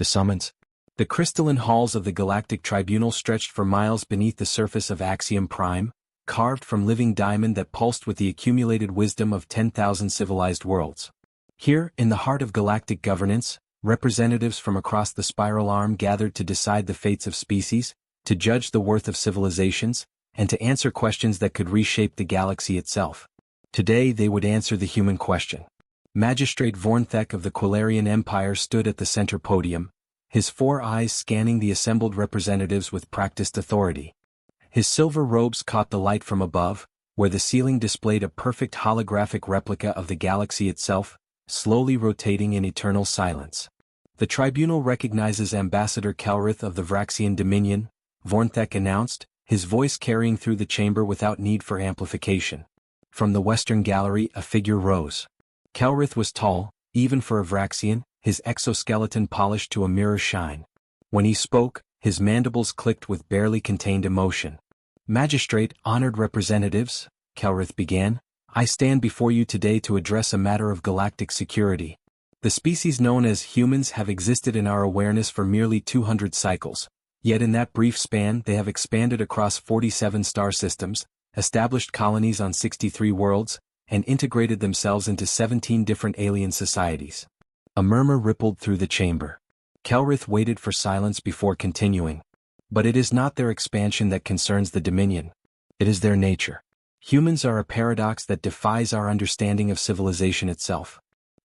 The summons. The crystalline halls of the Galactic Tribunal stretched for miles beneath the surface of Axiom Prime, carved from living diamond that pulsed with the accumulated wisdom of 10,000 civilized worlds. Here, in the heart of galactic governance, representatives from across the spiral arm gathered to decide the fates of species, to judge the worth of civilizations, and to answer questions that could reshape the galaxy itself. Today they would answer the human question. Magistrate Vornthek of the Quilarian Empire stood at the center podium, his 4 eyes scanning the assembled representatives with practiced authority. His silver robes caught the light from above, where the ceiling displayed a perfect holographic replica of the galaxy itself, slowly rotating in eternal silence. The tribunal recognizes Ambassador Kelrith of the Vraxian Dominion, Vornthek announced, his voice carrying through the chamber without need for amplification. From the western gallery a figure rose. Kelrith was tall, even for a Vraxian, his exoskeleton polished to a mirror shine. When he spoke, his mandibles clicked with barely contained emotion. Magistrate, honored representatives, Kelrith began, I stand before you today to address a matter of galactic security. The species known as humans have existed in our awareness for merely 200 cycles, yet in that brief span they have expanded across 47 star systems, established colonies on 63 worlds, and integrated themselves into 17 different alien societies. A murmur rippled through the chamber. Kelrith waited for silence before continuing. But it is not their expansion that concerns the Dominion. It is their nature. Humans are a paradox that defies our understanding of civilization itself.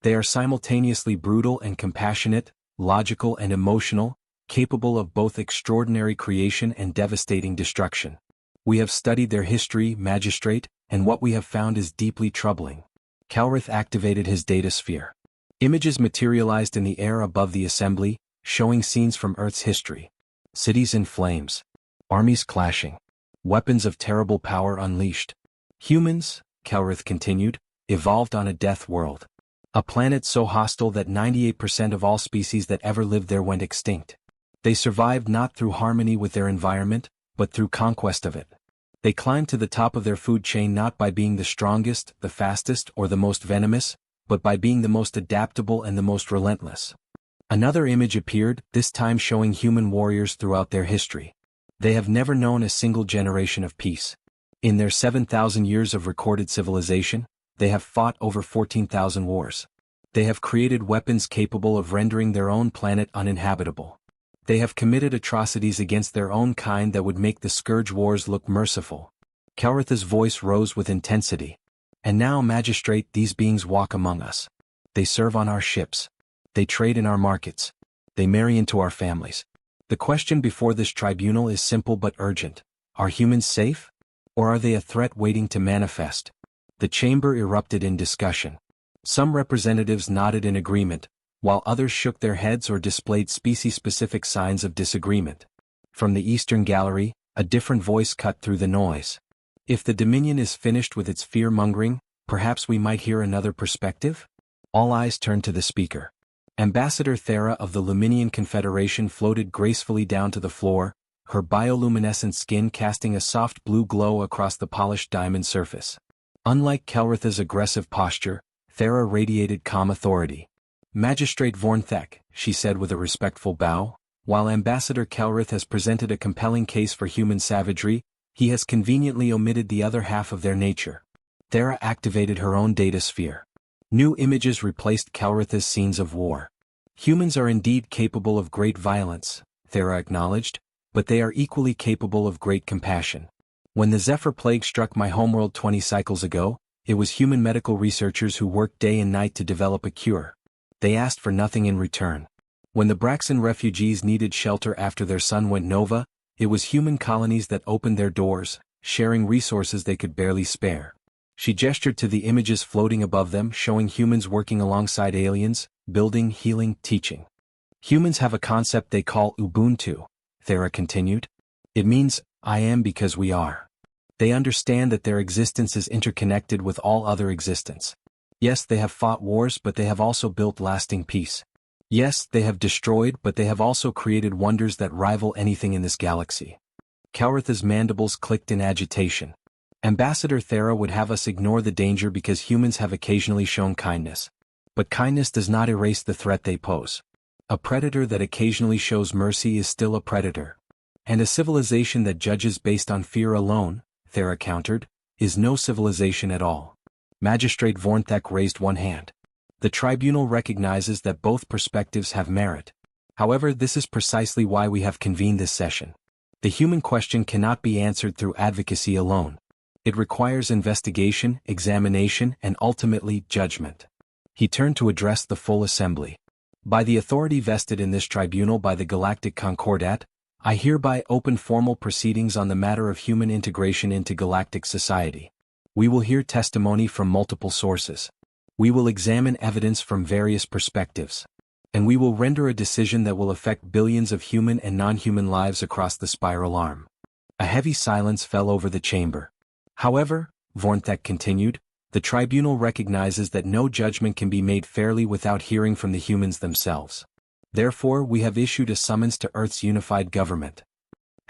They are simultaneously brutal and compassionate, logical and emotional, capable of both extraordinary creation and devastating destruction. We have studied their history, Magistrate, and what we have found is deeply troubling. Kelrith activated his data sphere. Images materialized in the air above the assembly, showing scenes from Earth's history. Cities in flames. Armies clashing. Weapons of terrible power unleashed. Humans, Kelrith continued, evolved on a death world. A planet so hostile that 98% of all species that ever lived there went extinct. They survived not through harmony with their environment, but through conquest of it. They climbed to the top of their food chain not by being the strongest, the fastest, or the most venomous, but by being the most adaptable and the most relentless. Another image appeared, this time showing human warriors throughout their history. They have never known a single generation of peace. In their 7,000 years of recorded civilization, they have fought over 14,000 wars. They have created weapons capable of rendering their own planet uninhabitable. They have committed atrocities against their own kind that would make the Scourge Wars look merciful. Kelrith's voice rose with intensity. And now, Magistrate, these beings walk among us. They serve on our ships. They trade in our markets. They marry into our families. The question before this tribunal is simple but urgent. Are humans safe? Or are they a threat waiting to manifest? The chamber erupted in discussion. Some representatives nodded in agreement, while others shook their heads or displayed species-specific signs of disagreement. From the eastern gallery, a different voice cut through the noise. If the Dominion is finished with its fear-mongering, perhaps we might hear another perspective? All eyes turned to the speaker. Ambassador Thera of the Luminian Confederation floated gracefully down to the floor, her bioluminescent skin casting a soft blue glow across the polished diamond surface. Unlike Kelrith's aggressive posture, Thera radiated calm authority. Magistrate Vornthek, she said with a respectful bow, while Ambassador Kelrith has presented a compelling case for human savagery, he has conveniently omitted the other half of their nature. Thera activated her own data sphere. New images replaced Kelrith's scenes of war. Humans are indeed capable of great violence, Thera acknowledged, but they are equally capable of great compassion. When the Zephyr Plague struck my homeworld 20 cycles ago, it was human medical researchers who worked day and night to develop a cure. They asked for nothing in return. When the Braxton refugees needed shelter after their sun went nova, it was human colonies that opened their doors, sharing resources they could barely spare. She gestured to the images floating above them, showing humans working alongside aliens, building, healing, teaching. Humans have a concept they call Ubuntu, Thera continued. It means, I am because we are. They understand that their existence is interconnected with all other existence. Yes, they have fought wars, but they have also built lasting peace. Yes, they have destroyed, but they have also created wonders that rival anything in this galaxy. Kelrith's mandibles clicked in agitation. Ambassador Thera would have us ignore the danger because humans have occasionally shown kindness. But kindness does not erase the threat they pose. A predator that occasionally shows mercy is still a predator. And a civilization that judges based on fear alone, Thera countered, is no civilization at all. Magistrate Vornthek raised one hand. The tribunal recognizes that both perspectives have merit. However, this is precisely why we have convened this session. The human question cannot be answered through advocacy alone. It requires investigation, examination, and ultimately, judgment. He turned to address the full assembly. By the authority vested in this tribunal by the Galactic Concordat, I hereby open formal proceedings on the matter of human integration into galactic society. We will hear testimony from multiple sources. We will examine evidence from various perspectives. And we will render a decision that will affect billions of human and non-human lives across the spiral arm. A heavy silence fell over the chamber. However, Vornthek continued, the tribunal recognizes that no judgment can be made fairly without hearing from the humans themselves. Therefore, we have issued a summons to Earth's unified government.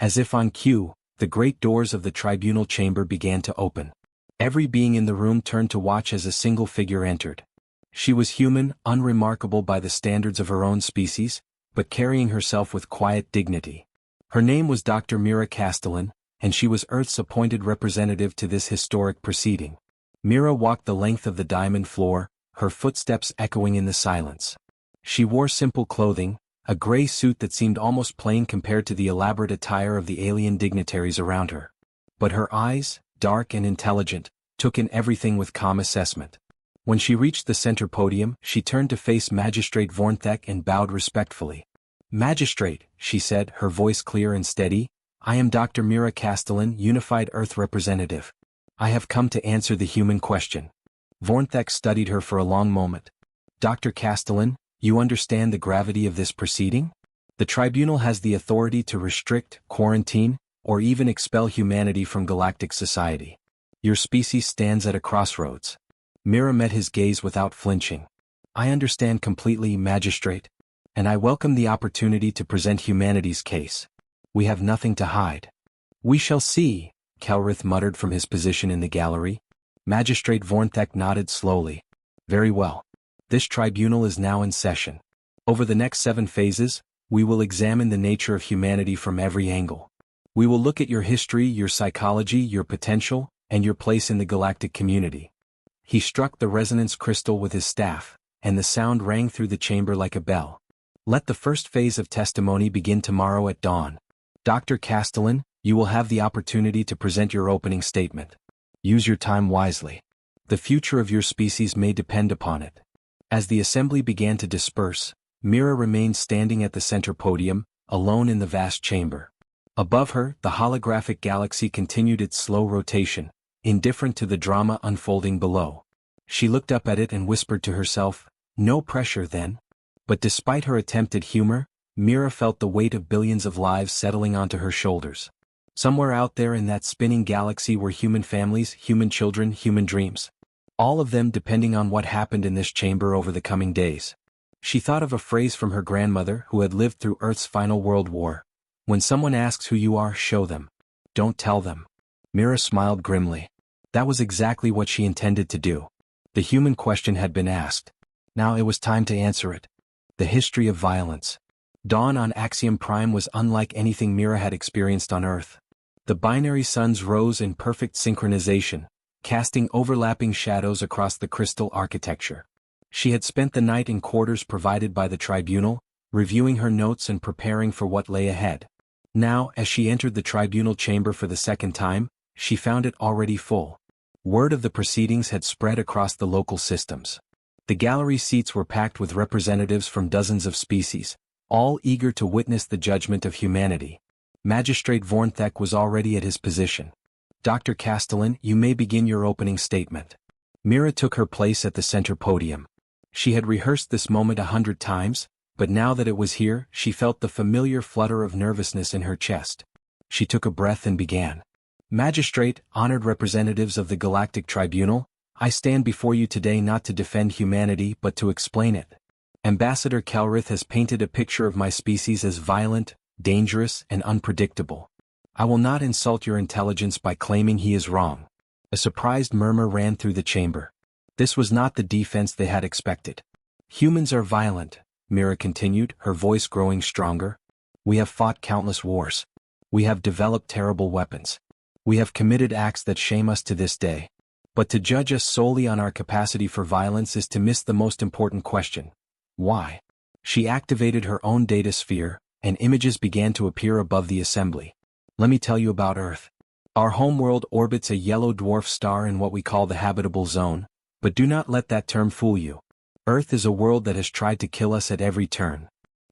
As if on cue, the great doors of the tribunal chamber began to open. Every being in the room turned to watch as a single figure entered. She was human, unremarkable by the standards of her own species, but carrying herself with quiet dignity. Her name was Dr. Mira Castellan, and she was Earth's appointed representative to this historic proceeding. Mira walked the length of the diamond floor, her footsteps echoing in the silence. She wore simple clothing, a gray suit that seemed almost plain compared to the elaborate attire of the alien dignitaries around her. But her eyes, dark and intelligent, took in everything with calm assessment. When she reached the center podium, she turned to face Magistrate Vornthek and bowed respectfully. Magistrate, she said, her voice clear and steady, I am Dr. Mira Castellan, Unified Earth Representative. I have come to answer the human question. Vornthek studied her for a long moment. Dr. Castellan, you understand the gravity of this proceeding? The tribunal has the authority to restrict, quarantine, or even expel humanity from galactic society. Your species stands at a crossroads. Mira met his gaze without flinching. I understand completely, Magistrate, and I welcome the opportunity to present humanity's case. We have nothing to hide. We shall see, Kelrith muttered from his position in the gallery. Magistrate Vornthek nodded slowly. Very well. This tribunal is now in session. Over the next 7 phases, we will examine the nature of humanity from every angle. We will look at your history, your psychology, your potential, and your place in the galactic community. He struck the resonance crystal with his staff, and the sound rang through the chamber like a bell. Let the first phase of testimony begin tomorrow at dawn. Dr. Castellan, you will have the opportunity to present your opening statement. Use your time wisely. The future of your species may depend upon it. As the assembly began to disperse, Mira remained standing at the center podium, alone in the vast chamber. Above her, the holographic galaxy continued its slow rotation, indifferent to the drama unfolding below. She looked up at it and whispered to herself, no pressure then. But despite her attempted humor, Mira felt the weight of billions of lives settling onto her shoulders. Somewhere out there in that spinning galaxy were human families, human children, human dreams. All of them depending on what happened in this chamber over the coming days. She thought of a phrase from her grandmother who had lived through Earth's final world war. When someone asks who you are, show them. Don't tell them. Mira smiled grimly. That was exactly what she intended to do. The human question had been asked. Now it was time to answer it. The history of violence. Dawn on Axiom Prime was unlike anything Mira had experienced on Earth. The binary suns rose in perfect synchronization, casting overlapping shadows across the crystal architecture. She had spent the night in quarters provided by the tribunal, reviewing her notes and preparing for what lay ahead. Now, as she entered the tribunal chamber for the second time, she found it already full. Word of the proceedings had spread across the local systems. The gallery seats were packed with representatives from dozens of species, all eager to witness the judgment of humanity. Magistrate Vornthek was already at his position. Dr. Castellan, you may begin your opening statement. Mira took her place at the center podium. She had rehearsed this moment 100 times, but now that it was here, she felt the familiar flutter of nervousness in her chest. She took a breath and began. Magistrate, honored representatives of the Galactic Tribunal, I stand before you today not to defend humanity but to explain it. Ambassador Kelrith has painted a picture of my species as violent, dangerous, and unpredictable. I will not insult your intelligence by claiming he is wrong. A surprised murmur ran through the chamber. This was not the defense they had expected. Humans are violent, Mira continued, her voice growing stronger. We have fought countless wars. We have developed terrible weapons. We have committed acts that shame us to this day. But to judge us solely on our capacity for violence is to miss the most important question. Why? She activated her own data sphere, and images began to appear above the assembly. Let me tell you about Earth. Our homeworld orbits a yellow dwarf star in what we call the habitable zone, but do not let that term fool you. Earth is a world that has tried to kill us at every turn.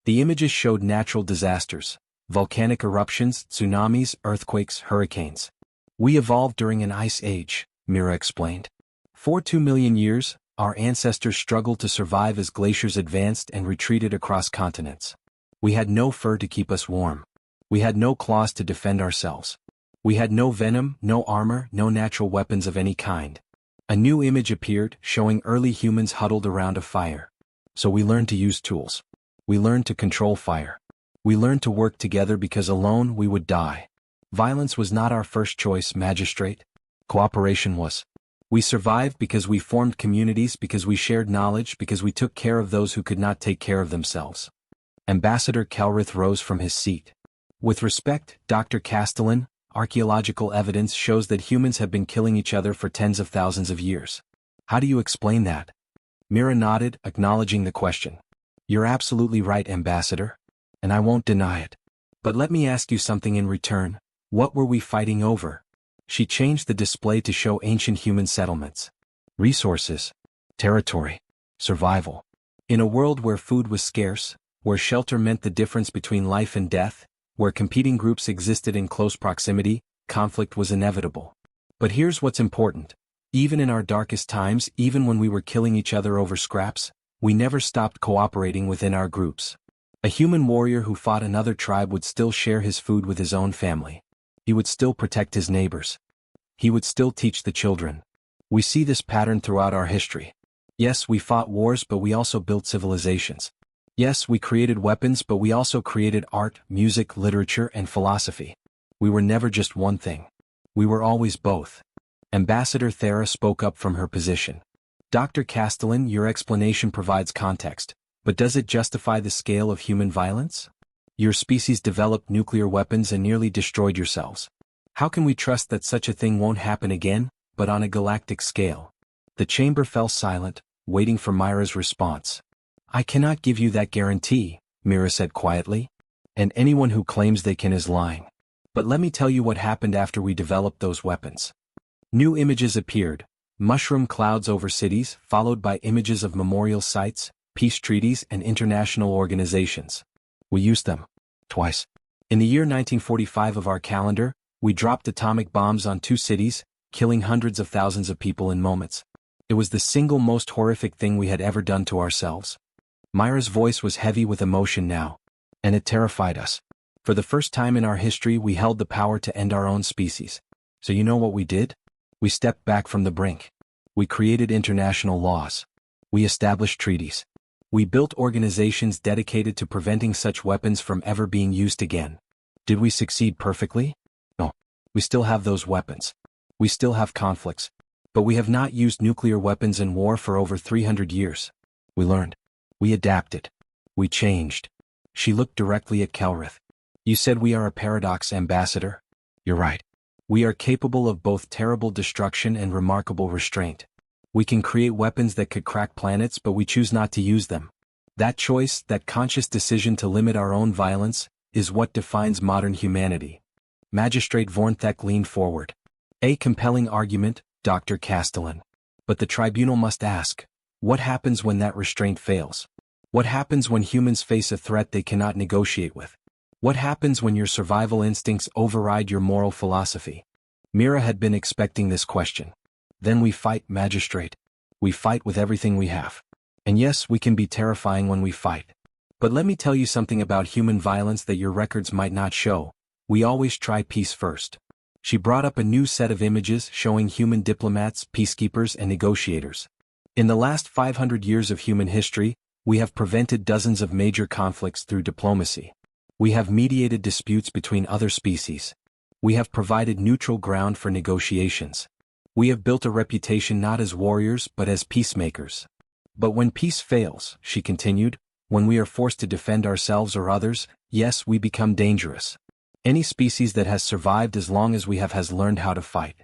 The images showed natural disasters, volcanic eruptions, tsunamis, earthquakes, hurricanes. We evolved during an ice age, Mira explained. For 2 million years, our ancestors struggled to survive as glaciers advanced and retreated across continents. We had no fur to keep us warm. We had no claws to defend ourselves. We had no venom, no armor, no natural weapons of any kind. A new image appeared, showing early humans huddled around a fire. So we learned to use tools. We learned to control fire. We learned to work together because alone we would die. Violence was not our first choice, magistrate. Cooperation was. We survived because we formed communities, because we shared knowledge, because we took care of those who could not take care of themselves. Ambassador Kelrith rose from his seat. With respect, Dr. Castellan, archaeological evidence shows that humans have been killing each other for tens of thousands of years. How do you explain that? Mira nodded, acknowledging the question. You're absolutely right, Ambassador. And I won't deny it. But let me ask you something in return. What were we fighting over? She changed the display to show ancient human settlements. Resources. Territory. Survival. In a world where food was scarce, where shelter meant the difference between life and death, where competing groups existed in close proximity, conflict was inevitable. But here's what's important. Even in our darkest times, even when we were killing each other over scraps, we never stopped cooperating within our groups. A human warrior who fought another tribe would still share his food with his own family. He would still protect his neighbors. He would still teach the children. We see this pattern throughout our history. Yes, we fought wars, but we also built civilizations. Yes, we created weapons, but we also created art, music, literature, and philosophy. We were never just one thing. We were always both. Ambassador Thera spoke up from her position. Dr. Castellan, your explanation provides context, but does it justify the scale of human violence? Your species developed nuclear weapons and nearly destroyed yourselves. How can we trust that such a thing won't happen again, but on a galactic scale? The chamber fell silent, waiting for Mira's response. I cannot give you that guarantee, Mira said quietly. And anyone who claims they can is lying. But let me tell you what happened after we developed those weapons. New images appeared, mushroom clouds over cities, followed by images of memorial sites, peace treaties, and international organizations. We used them. Twice. In the year 1945 of our calendar, we dropped atomic bombs on 2 cities, killing hundreds of thousands of people in moments. It was the single most horrific thing we had ever done to ourselves. Mira's voice was heavy with emotion now. And it terrified us. For the first time in our history, we held the power to end our own species. So you know what we did? We stepped back from the brink. We created international laws. We established treaties. We built organizations dedicated to preventing such weapons from ever being used again. Did we succeed perfectly? No. We still have those weapons. We still have conflicts. But we have not used nuclear weapons in war for over 300 years. We learned. We adapted. We changed. She looked directly at Kelrith. You said we are a paradox, Ambassador. You're right. We are capable of both terrible destruction and remarkable restraint. We can create weapons that could crack planets, but we choose not to use them. That choice, that conscious decision to limit our own violence, is what defines modern humanity. Magistrate Vornthek leaned forward. A compelling argument, Dr. Castellan. But the tribunal must ask, what happens when that restraint fails? What happens when humans face a threat they cannot negotiate with? What happens when your survival instincts override your moral philosophy? Mira had been expecting this question. Then we fight, Magistrate. We fight with everything we have. And yes, we can be terrifying when we fight. But let me tell you something about human violence that your records might not show. We always try peace first. She brought up a new set of images showing human diplomats, peacekeepers, and negotiators. In the last 500 years of human history, we have prevented dozens of major conflicts through diplomacy. We have mediated disputes between other species. We have provided neutral ground for negotiations. We have built a reputation not as warriors but as peacemakers. But when peace fails, she continued, When we are forced to defend ourselves or others, yes, we become dangerous. Any species that has survived as long as we have has learned how to fight.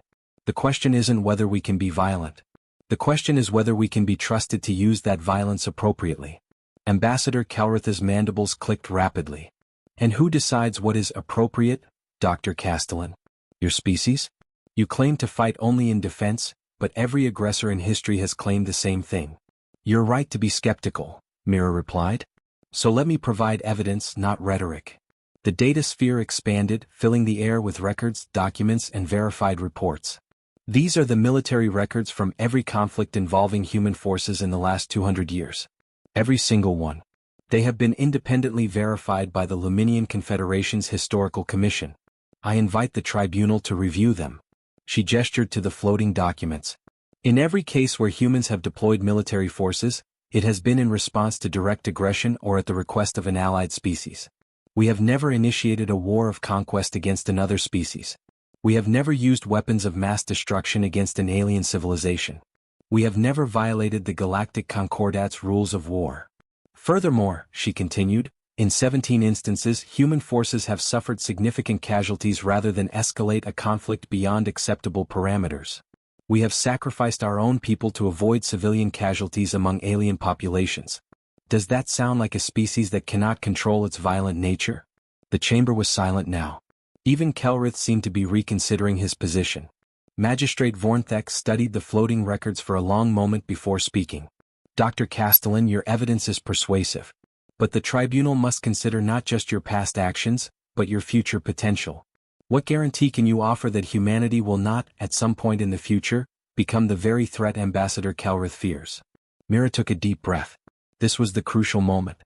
The question isn't whether we can be violent. The question is whether we can be trusted to use that violence appropriately. Ambassador Kelrith's mandibles clicked rapidly. And who decides what is appropriate, Dr. Castellan? Your species? You claim to fight only in defense, but every aggressor in history has claimed the same thing. You're right to be skeptical, Mira replied. So let me provide evidence, not rhetoric. The data sphere expanded, filling the air with records, documents, and verified reports. These are the military records from every conflict involving human forces in the last 200 years. Every single one. They have been independently verified by the Luminian Confederation's Historical Commission. I invite the tribunal to review them. She gestured to the floating documents. In every case where humans have deployed military forces, it has been in response to direct aggression or at the request of an allied species. We have never initiated a war of conquest against another species. We have never used weapons of mass destruction against an alien civilization. We have never violated the Galactic Concordat's rules of war. Furthermore, she continued, in 17 instances human forces have suffered significant casualties rather than escalate a conflict beyond acceptable parameters. We have sacrificed our own people to avoid civilian casualties among alien populations. Does that sound like a species that cannot control its violent nature? The chamber was silent now. Even Kelrith seemed to be reconsidering his position. Magistrate Vornthek studied the floating records for a long moment before speaking. Dr. Castellan, your evidence is persuasive. But the tribunal must consider not just your past actions, but your future potential. What guarantee can you offer that humanity will not, at some point in the future, become the very threat Ambassador Kelrith fears? Mira took a deep breath. This was the crucial moment.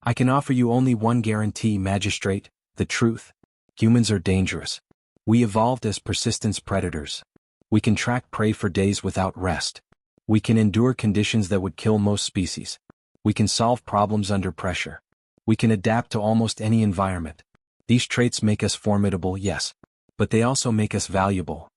I can offer you only one guarantee, Magistrate, the truth. Humans are dangerous. We evolved as persistence predators. We can track prey for days without rest. We can endure conditions that would kill most species. We can solve problems under pressure. We can adapt to almost any environment. These traits make us formidable, yes, but they also make us valuable.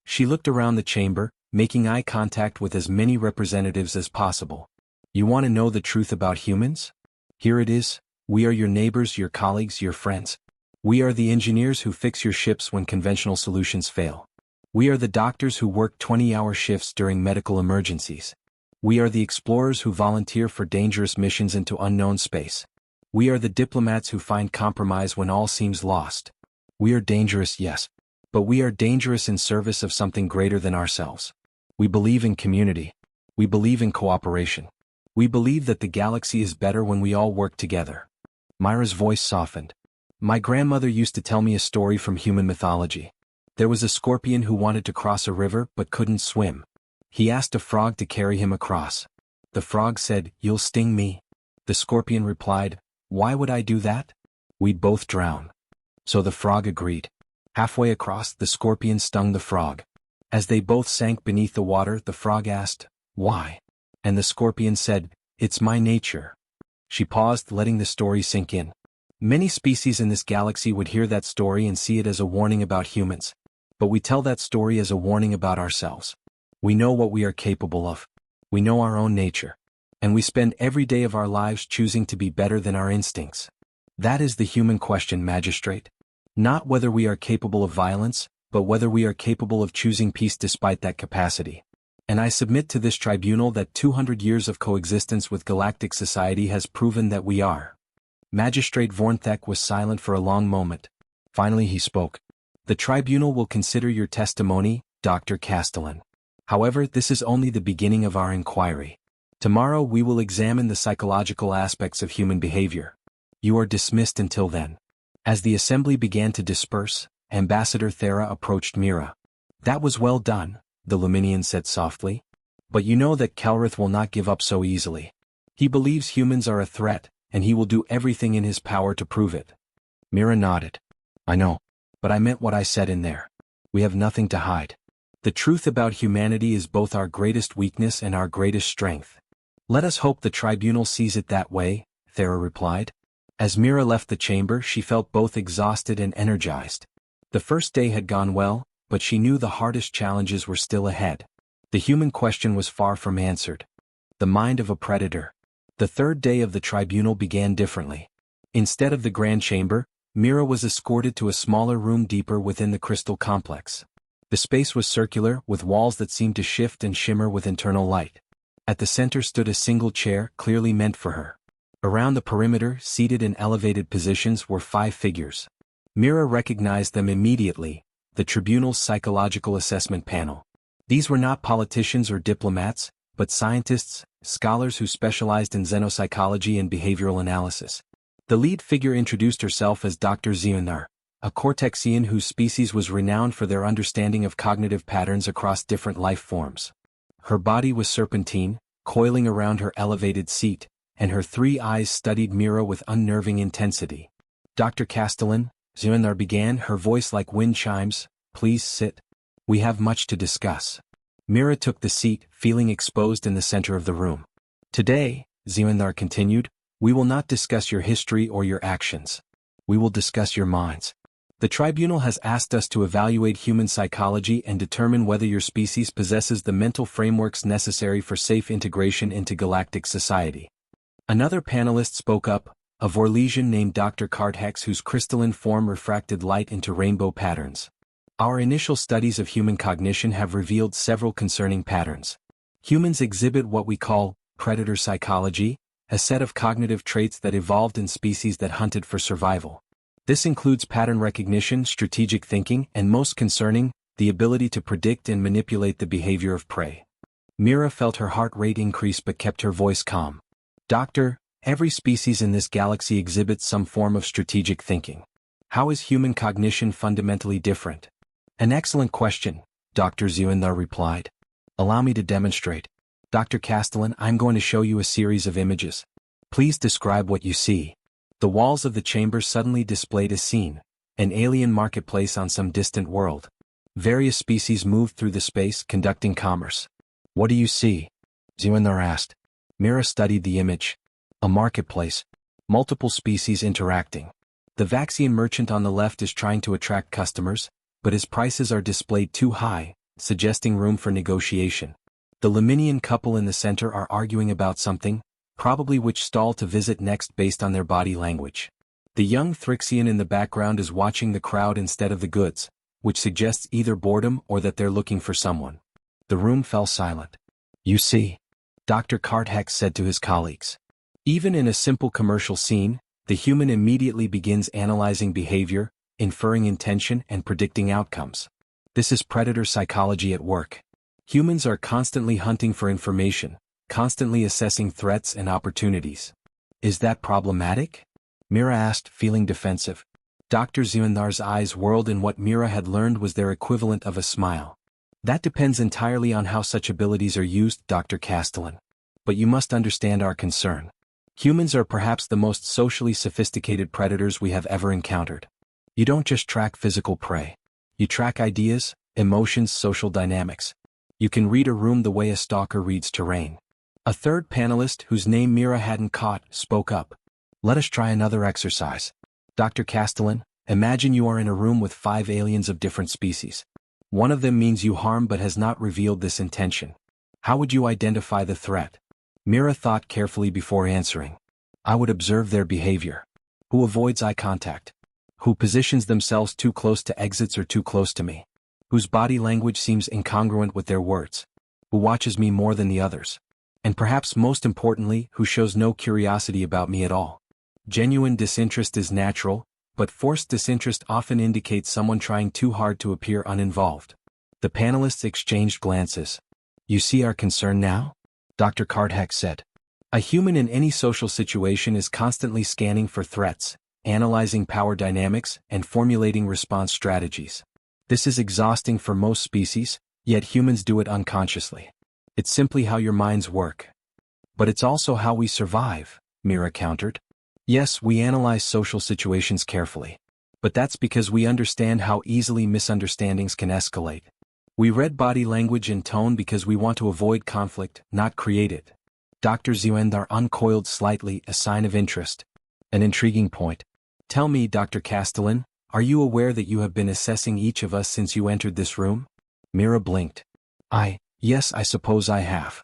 She looked around the chamber, making eye contact with as many representatives as possible. You want to know the truth about humans? Here it is. We are your neighbors, your colleagues, your friends. We are the engineers who fix your ships when conventional solutions fail. We are the doctors who work 20-hour shifts during medical emergencies. We are the explorers who volunteer for dangerous missions into unknown space. We are the diplomats who find compromise when all seems lost. We are dangerous, yes, but we are dangerous in service of something greater than ourselves. We believe in community. We believe in cooperation. We believe that the galaxy is better when we all work together. Myra's voice softened. My grandmother used to tell me a story from human mythology. There was a scorpion who wanted to cross a river but couldn't swim. He asked a frog to carry him across. The frog said, "You'll sting me." The scorpion replied, "Why would I do that? We'd both drown." So the frog agreed. Halfway across, the scorpion stung the frog. As they both sank beneath the water, the frog asked, "Why?" And the scorpion said, "It's my nature." She paused, letting the story sink in. Many species in this galaxy would hear that story and see it as a warning about humans. But we tell that story as a warning about ourselves. We know what we are capable of. We know our own nature. And we spend every day of our lives choosing to be better than our instincts. That is the human question, Magistrate. Not whether we are capable of violence, but whether we are capable of choosing peace despite that capacity. And I submit to this tribunal that 200 years of coexistence with galactic society has proven that we are. Magistrate Vornthek was silent for a long moment. Finally he spoke. The tribunal will consider your testimony, Dr. Castellan. However, this is only the beginning of our inquiry. Tomorrow we will examine the psychological aspects of human behavior. You are dismissed until then. As the assembly began to disperse, Ambassador Thera approached Mira. That was well done, the Luminian said softly. But you know that Kelrith will not give up so easily. He believes humans are a threat, and he will do everything in his power to prove it. Mira nodded. I know. But I meant what I said in there. We have nothing to hide. The truth about humanity is both our greatest weakness and our greatest strength. Let us hope the tribunal sees it that way, Thera replied. As Mira left the chamber, she felt both exhausted and energized. The first day had gone well, but she knew the hardest challenges were still ahead. The human question was far from answered. The mind of a predator. The third day of the tribunal began differently. Instead of the grand chamber, Mira was escorted to a smaller room deeper within the crystal complex. The space was circular, with walls that seemed to shift and shimmer with internal light. At the center stood a single chair, clearly meant for her. Around the perimeter, seated in elevated positions, were 5 figures. Mira recognized them immediately: the tribunal's psychological assessment panel. These were not politicians or diplomats, but scientists, scholars who specialized in xenopsychology and behavioral analysis. The lead figure introduced herself as Dr. Zionar, a Cortexian whose species was renowned for their understanding of cognitive patterns across different life forms. Her body was serpentine, coiling around her elevated seat, and her 3 eyes studied Mira with unnerving intensity. "Dr. Castellan," Zionar began, her voice like wind chimes, "please sit. We have much to discuss." Mira took the seat, feeling exposed in the center of the room. "Today," Zionar continued, "we will not discuss your history or your actions. We will discuss your minds. The tribunal has asked us to evaluate human psychology and determine whether your species possesses the mental frameworks necessary for safe integration into galactic society." Another panelist spoke up, a Vorlesian named Dr. Carthex, whose crystalline form refracted light into rainbow patterns. "Our initial studies of human cognition have revealed several concerning patterns. Humans exhibit what we call predator psychology, a set of cognitive traits that evolved in species that hunted for survival. This includes pattern recognition, strategic thinking, and most concerning, the ability to predict and manipulate the behavior of prey." Mira felt her heart rate increase but kept her voice calm. "Doctor, every species in this galaxy exhibits some form of strategic thinking. How is human cognition fundamentally different?" "An excellent question," Dr. Zionar replied. "Allow me to demonstrate. Dr. Castellan, I'm going to show you a series of images. Please describe what you see." The walls of the chamber suddenly displayed a scene, an alien marketplace on some distant world. Various species moved through the space, conducting commerce. "What do you see?" Zionar asked. Mira studied the image. A marketplace. Multiple species interacting. The Vaxian merchant on the left is trying to attract customers, but his prices are displayed too high, suggesting room for negotiation. The Leminian couple in the center are arguing about something, probably which stall to visit next based on their body language. The young Thrixian in the background is watching the crowd instead of the goods, which suggests either boredom or that they're looking for someone. The room fell silent. "You see," Dr. Carthex said to his colleagues. "Even in a simple commercial scene, the human immediately begins analyzing behavior, inferring intention, and predicting outcomes. This is predator psychology at work. Humans are constantly hunting for information, constantly assessing threats and opportunities." "Is that problematic?" Mira asked, feeling defensive. Dr. Zionar's eyes whirled, and what Mira had learned was their equivalent of a smile. "That depends entirely on how such abilities are used, Dr. Castellan. But you must understand our concern. Humans are perhaps the most socially sophisticated predators we have ever encountered. You don't just track physical prey. You track ideas, emotions, social dynamics. You can read a room the way a stalker reads terrain." A third panelist, whose name Mira hadn't caught, spoke up. "Let us try another exercise. Dr. Castellan, imagine you are in a room with 5 aliens of different species. One of them means you harm but has not revealed this intention. How would you identify the threat?" Mira thought carefully before answering. "I would observe their behavior. Who avoids eye contact? Who positions themselves too close to exits or too close to me? Whose body language seems incongruent with their words? Who watches me more than the others? And perhaps most importantly, who shows no curiosity about me at all? Genuine disinterest is natural, but forced disinterest often indicates someone trying too hard to appear uninvolved." The panelists exchanged glances. "You see our concern now?" Dr. Carthex said. "A human in any social situation is constantly scanning for threats, analyzing power dynamics, and formulating response strategies. This is exhausting for most species, yet humans do it unconsciously. It's simply how your minds work." "But it's also how we survive," Mira countered. "Yes, we analyze social situations carefully. But that's because we understand how easily misunderstandings can escalate. We read body language and tone because we want to avoid conflict, not create it." Dr. Zionar uncoiled slightly, a sign of interest. "An intriguing point. Tell me, Dr. Castellan, are you aware that you have been assessing each of us since you entered this room?" Mira blinked. Yes, I suppose I have."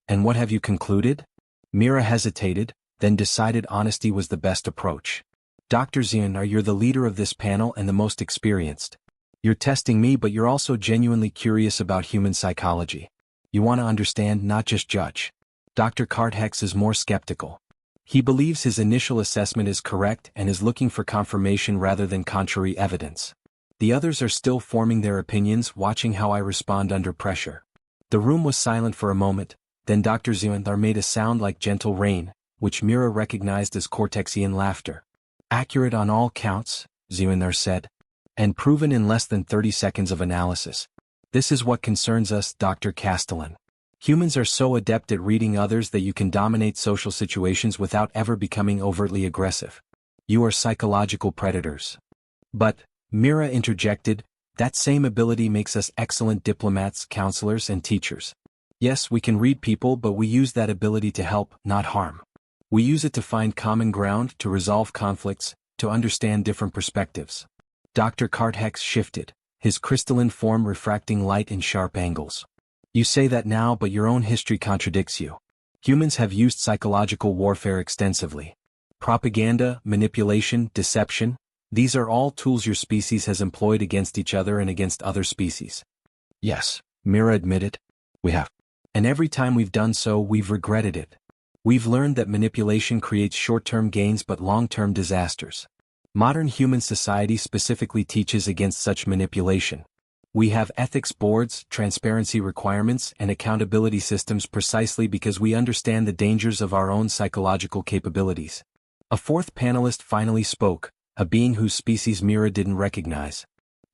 "And what have you concluded?" Mira hesitated, then decided honesty was the best approach. Dr. Xian, you're the leader of this panel and the most experienced. You're testing me, but you're also genuinely curious about human psychology. You want to understand, not just judge. Dr. Carthex is more skeptical. He believes his initial assessment is correct and is looking for confirmation rather than contrary evidence. The others are still forming their opinions, watching how I respond under pressure. The room was silent for a moment, then Dr. Xian made a sound like gentle rain, which Mira recognized as Cortexian laughter. Accurate on all counts, Xian said. And proven in less than 30 seconds of analysis. This is what concerns us, Dr. Castellan. Humans are so adept at reading others that you can dominate social situations without ever becoming overtly aggressive. You are psychological predators. But, Mira interjected, that same ability makes us excellent diplomats, counselors, and teachers. Yes, we can read people, but we use that ability to help, not harm. We use it to find common ground, to resolve conflicts, to understand different perspectives. Dr. Carthex shifted, his crystalline form refracting light in sharp angles. You say that now, but your own history contradicts you. Humans have used psychological warfare extensively. Propaganda, manipulation, deception, these are all tools your species has employed against each other and against other species. Yes, Mira admitted. We have. And every time we've done so, we've regretted it. We've learned that manipulation creates short-term gains but long-term disasters. Modern human society specifically teaches against such manipulation. We have ethics boards, transparency requirements, and accountability systems precisely because we understand the dangers of our own psychological capabilities. A fourth panelist finally spoke, a being whose species Mira didn't recognize.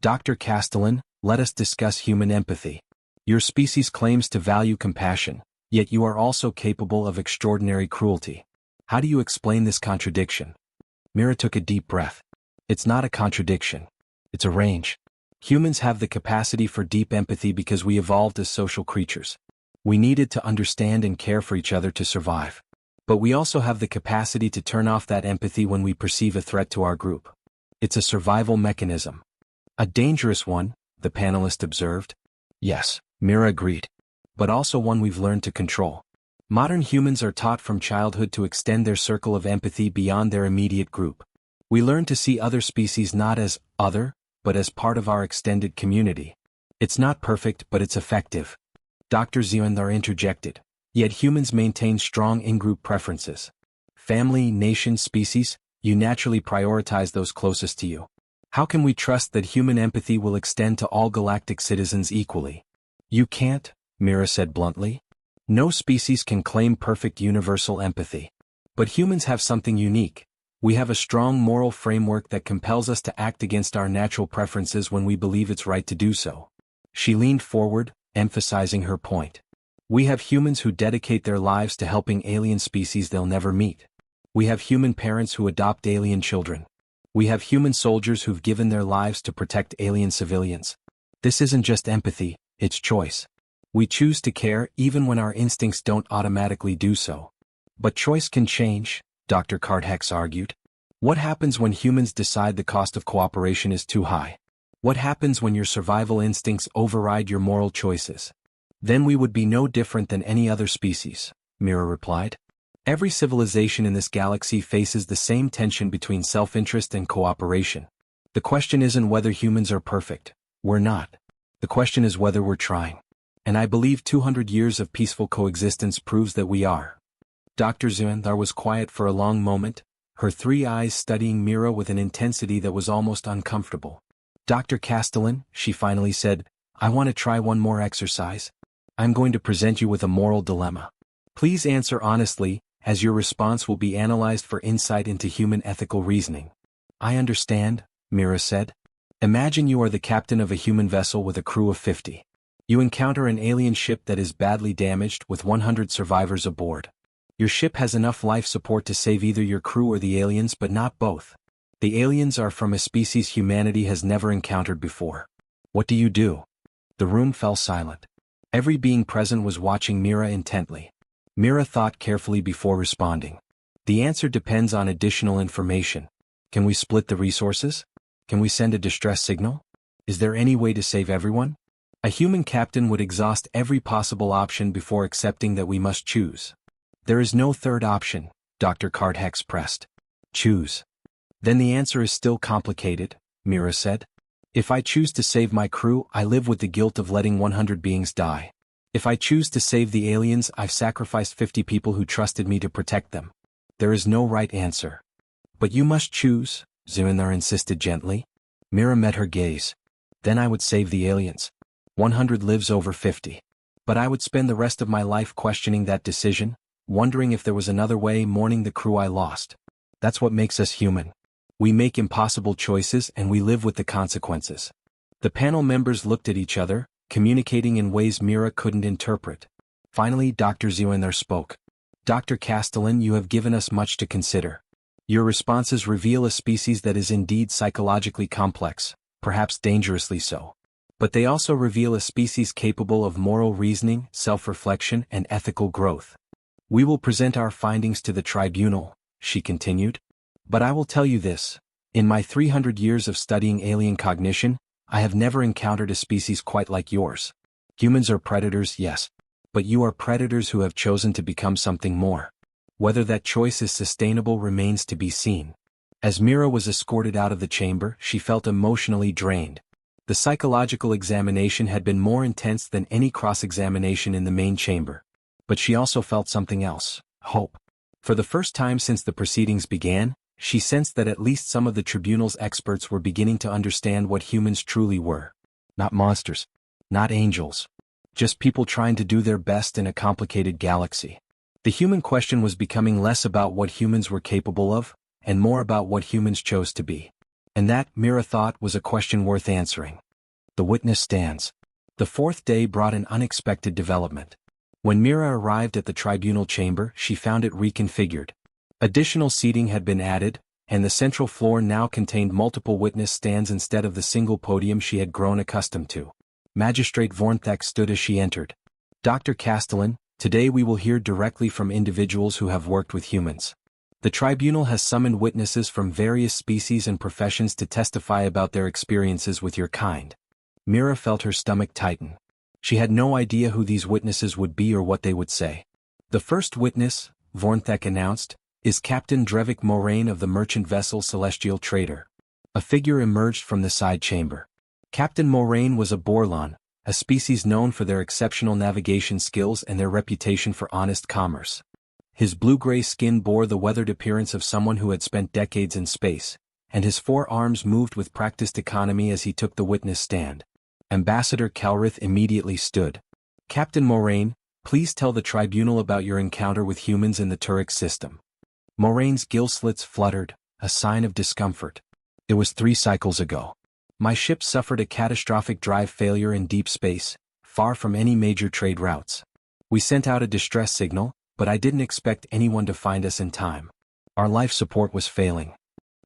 Dr. Castellan, let us discuss human empathy. Your species claims to value compassion, yet you are also capable of extraordinary cruelty. How do you explain this contradiction? Mira took a deep breath. It's not a contradiction. It's a range. Humans have the capacity for deep empathy because we evolved as social creatures. We needed to understand and care for each other to survive. But we also have the capacity to turn off that empathy when we perceive a threat to our group. It's a survival mechanism. A dangerous one, the panelist observed. Yes, Mira agreed. But also one we've learned to control. Modern humans are taught from childhood to extend their circle of empathy beyond their immediate group. We learn to see other species not as other, but as part of our extended community. It's not perfect, but it's effective. Dr. Xian interjected. Yet humans maintain strong in-group preferences. Family, nation, species, you naturally prioritize those closest to you. How can we trust that human empathy will extend to all galactic citizens equally? You can't, Mira said bluntly. No species can claim perfect universal empathy. But humans have something unique. We have a strong moral framework that compels us to act against our natural preferences when we believe it's right to do so. She leaned forward, emphasizing her point. We have humans who dedicate their lives to helping alien species they'll never meet. We have human parents who adopt alien children. We have human soldiers who've given their lives to protect alien civilians. This isn't just empathy, it's choice. We choose to care even when our instincts don't automatically do so. But choice can change, Dr. Carthex argued. What happens when humans decide the cost of cooperation is too high? What happens when your survival instincts override your moral choices? Then we would be no different than any other species, Mira replied. Every civilization in this galaxy faces the same tension between self-interest and cooperation. The question isn't whether humans are perfect. We're not. The question is whether we're trying. And I believe 200 years of peaceful coexistence proves that we are. Dr. Xian was quiet for a long moment, her three eyes studying Mira with an intensity that was almost uncomfortable. Dr. Castellan, she finally said, I want to try one more exercise. I'm going to present you with a moral dilemma. Please answer honestly, as your response will be analyzed for insight into human ethical reasoning. I understand, Mira said. Imagine you are the captain of a human vessel with a crew of 50. You encounter an alien ship that is badly damaged with 100 survivors aboard. Your ship has enough life support to save either your crew or the aliens, but not both. The aliens are from a species humanity has never encountered before. What do you do? The room fell silent. Every being present was watching Mira intently. Mira thought carefully before responding. The answer depends on additional information. Can we split the resources? Can we send a distress signal? Is there any way to save everyone? A human captain would exhaust every possible option before accepting that we must choose. There is no third option, Dr. Cardhex pressed. Choose. Then the answer is still complicated, Mira said. If I choose to save my crew, I live with the guilt of letting 100 beings die. If I choose to save the aliens, I've sacrificed 50 people who trusted me to protect them. There is no right answer. But you must choose, Zirindar insisted gently. Mira met her gaze. Then I would save the aliens. 100 lives over 50. But I would spend the rest of my life questioning that decision, wondering if there was another way, mourning the crew I lost. That's what makes us human. We make impossible choices and we live with the consequences. The panel members looked at each other, communicating in ways Mira couldn't interpret. Finally, Dr. Zirindar spoke. Dr. Castellan, you have given us much to consider. Your responses reveal a species that is indeed psychologically complex, perhaps dangerously so. But they also reveal a species capable of moral reasoning, self-reflection, and ethical growth. We will present our findings to the tribunal, she continued. But I will tell you this. In my 300 years of studying alien cognition, I have never encountered a species quite like yours. Humans are predators, yes. But you are predators who have chosen to become something more. Whether that choice is sustainable remains to be seen. As Mira was escorted out of the chamber, she felt emotionally drained. The psychological examination had been more intense than any cross-examination in the main chamber. But she also felt something else, hope. For the first time since the proceedings began, she sensed that at least some of the tribunal's experts were beginning to understand what humans truly were. Not monsters. Not angels. Just people trying to do their best in a complicated galaxy. The human question was becoming less about what humans were capable of, and more about what humans chose to be. And that, Mira thought, was a question worth answering. The witness stands. The fourth day brought an unexpected development. When Mira arrived at the tribunal chamber, she found it reconfigured. Additional seating had been added, and the central floor now contained multiple witness stands instead of the single podium she had grown accustomed to. Magistrate Vornthek stood as she entered. Dr. Castellan, today we will hear directly from individuals who have worked with humans. The tribunal has summoned witnesses from various species and professions to testify about their experiences with your kind. Mira felt her stomach tighten. She had no idea who these witnesses would be or what they would say. The first witness, Vornthek announced, is Captain Drevik Moraine of the merchant vessel Celestial Trader. A figure emerged from the side chamber. Captain Moraine was a Borlon, a species known for their exceptional navigation skills and their reputation for honest commerce. His blue-gray skin bore the weathered appearance of someone who had spent decades in space, and his forearms moved with practiced economy as he took the witness stand. Ambassador Calrith immediately stood. Captain Moraine, please tell the tribunal about your encounter with humans in the Turek system. Moraine's gill slits fluttered, a sign of discomfort. It was 3 cycles ago. My ship suffered a catastrophic drive failure in deep space, far from any major trade routes. We sent out a distress signal, but I didn't expect anyone to find us in time. Our life support was failing.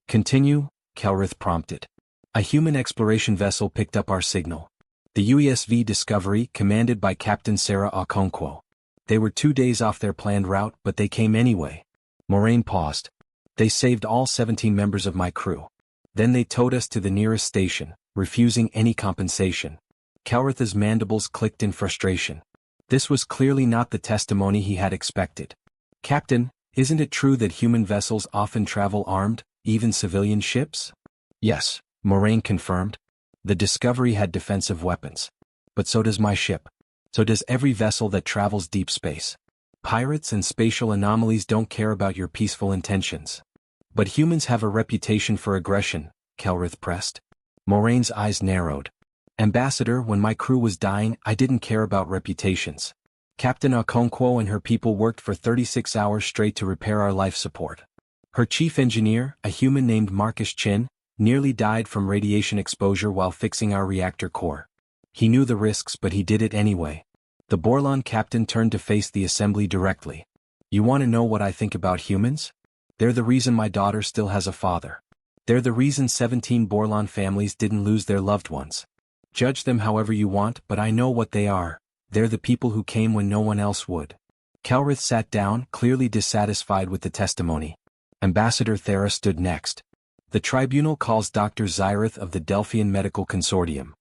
Continue, Calrith prompted. A human exploration vessel picked up our signal. The UESV Discovery, commanded by Captain Sarah Okonkwo. They were 2 days off their planned route, but they came anyway. Moraine paused. They saved all 17 members of my crew. Then they towed us to the nearest station, refusing any compensation. Calrith's mandibles clicked in frustration. This was clearly not the testimony he had expected. Captain, isn't it true that human vessels often travel armed, even civilian ships? Yes, Moraine confirmed. The Discovery had defensive weapons. But so does my ship. So does every vessel that travels deep space. Pirates and spatial anomalies don't care about your peaceful intentions. But humans have a reputation for aggression, Calrith pressed. Moraine's eyes narrowed. Ambassador, when my crew was dying, I didn't care about reputations. Captain Okonkwo and her people worked for 36 hours straight to repair our life support. Her chief engineer, a human named Marcus Chin, nearly died from radiation exposure while fixing our reactor core. He knew the risks, but he did it anyway. The Borlon captain turned to face the assembly directly. You want to know what I think about humans? They're the reason my daughter still has a father. They're the reason 17 Borlon families didn't lose their loved ones. Judge them however you want, but I know what they are. They're the people who came when no one else would. Calrith sat down, clearly dissatisfied with the testimony. Ambassador Thera stood next. The tribunal calls Dr. Zyrith of the Delphian Medical Consortium.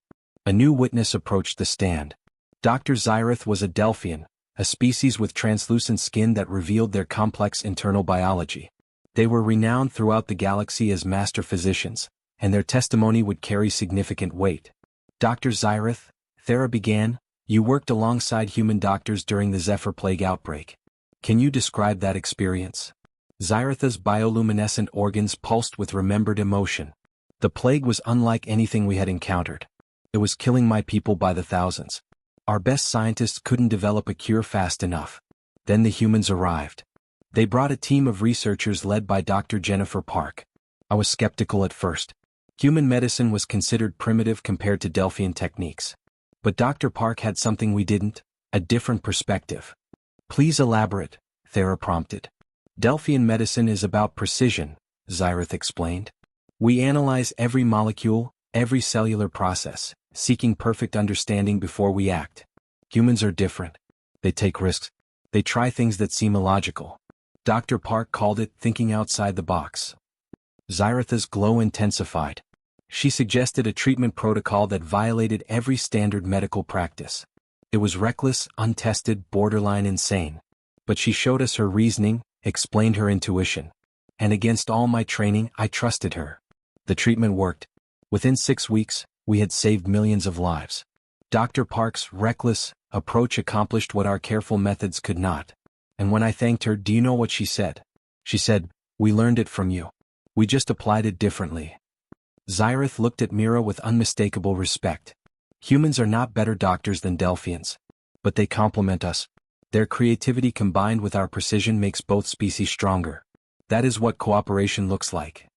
A new witness approached the stand. Dr. Zyrith was a Delphian, a species with translucent skin that revealed their complex internal biology. They were renowned throughout the galaxy as master physicians, and their testimony would carry significant weight. Dr. Zyrith, Thera began, you worked alongside human doctors during the Zephyr Plague outbreak. Can you describe that experience? Zyrith's bioluminescent organs pulsed with remembered emotion. The plague was unlike anything we had encountered. It was killing my people by the thousands. Our best scientists couldn't develop a cure fast enough. Then the humans arrived. They brought a team of researchers led by Dr. Jennifer Park. I was skeptical at first. Human medicine was considered primitive compared to Delphian techniques. But Dr. Park had something we didn't, a different perspective. Please elaborate, Thera prompted. Delphian medicine is about precision, Zyrith explained. We analyze every molecule, every cellular process, seeking perfect understanding before we act. Humans are different. They take risks. They try things that seem illogical. Dr. Park called it thinking outside the box. Zyrith's glow intensified. She suggested a treatment protocol that violated every standard medical practice. It was reckless, untested, borderline insane. But she showed us her reasoning, explained her intuition. And against all my training, I trusted her. The treatment worked. Within 6 weeks, we had saved millions of lives. Dr. Park's reckless approach accomplished what our careful methods could not. And when I thanked her, do you know what she said? She said, we learned it from you. We just applied it differently. Zyrith looked at Mira with unmistakable respect. Humans are not better doctors than Delphians. But they complement us. Their creativity combined with our precision makes both species stronger. That is what cooperation looks like.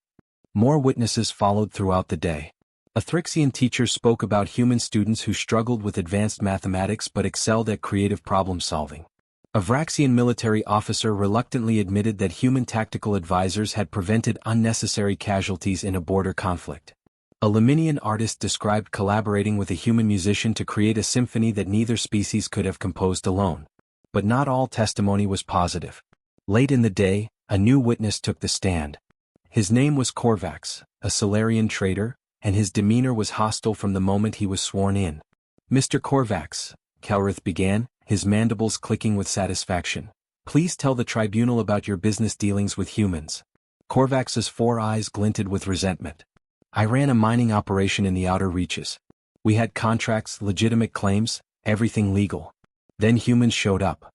More witnesses followed throughout the day. A Thrixian teacher spoke about human students who struggled with advanced mathematics but excelled at creative problem-solving. A Vraxian military officer reluctantly admitted that human tactical advisors had prevented unnecessary casualties in a border conflict. A Laminian artist described collaborating with a human musician to create a symphony that neither species could have composed alone. But not all testimony was positive. Late in the day, a new witness took the stand. His name was Korvax, a Solarian trader, and his demeanor was hostile from the moment he was sworn in. Mr. Korvax, Kelrith began, his mandibles clicking with satisfaction. Please tell the tribunal about your business dealings with humans. Korvax's 4 eyes glinted with resentment. I ran a mining operation in the outer reaches. We had contracts, legitimate claims, everything legal. Then humans showed up.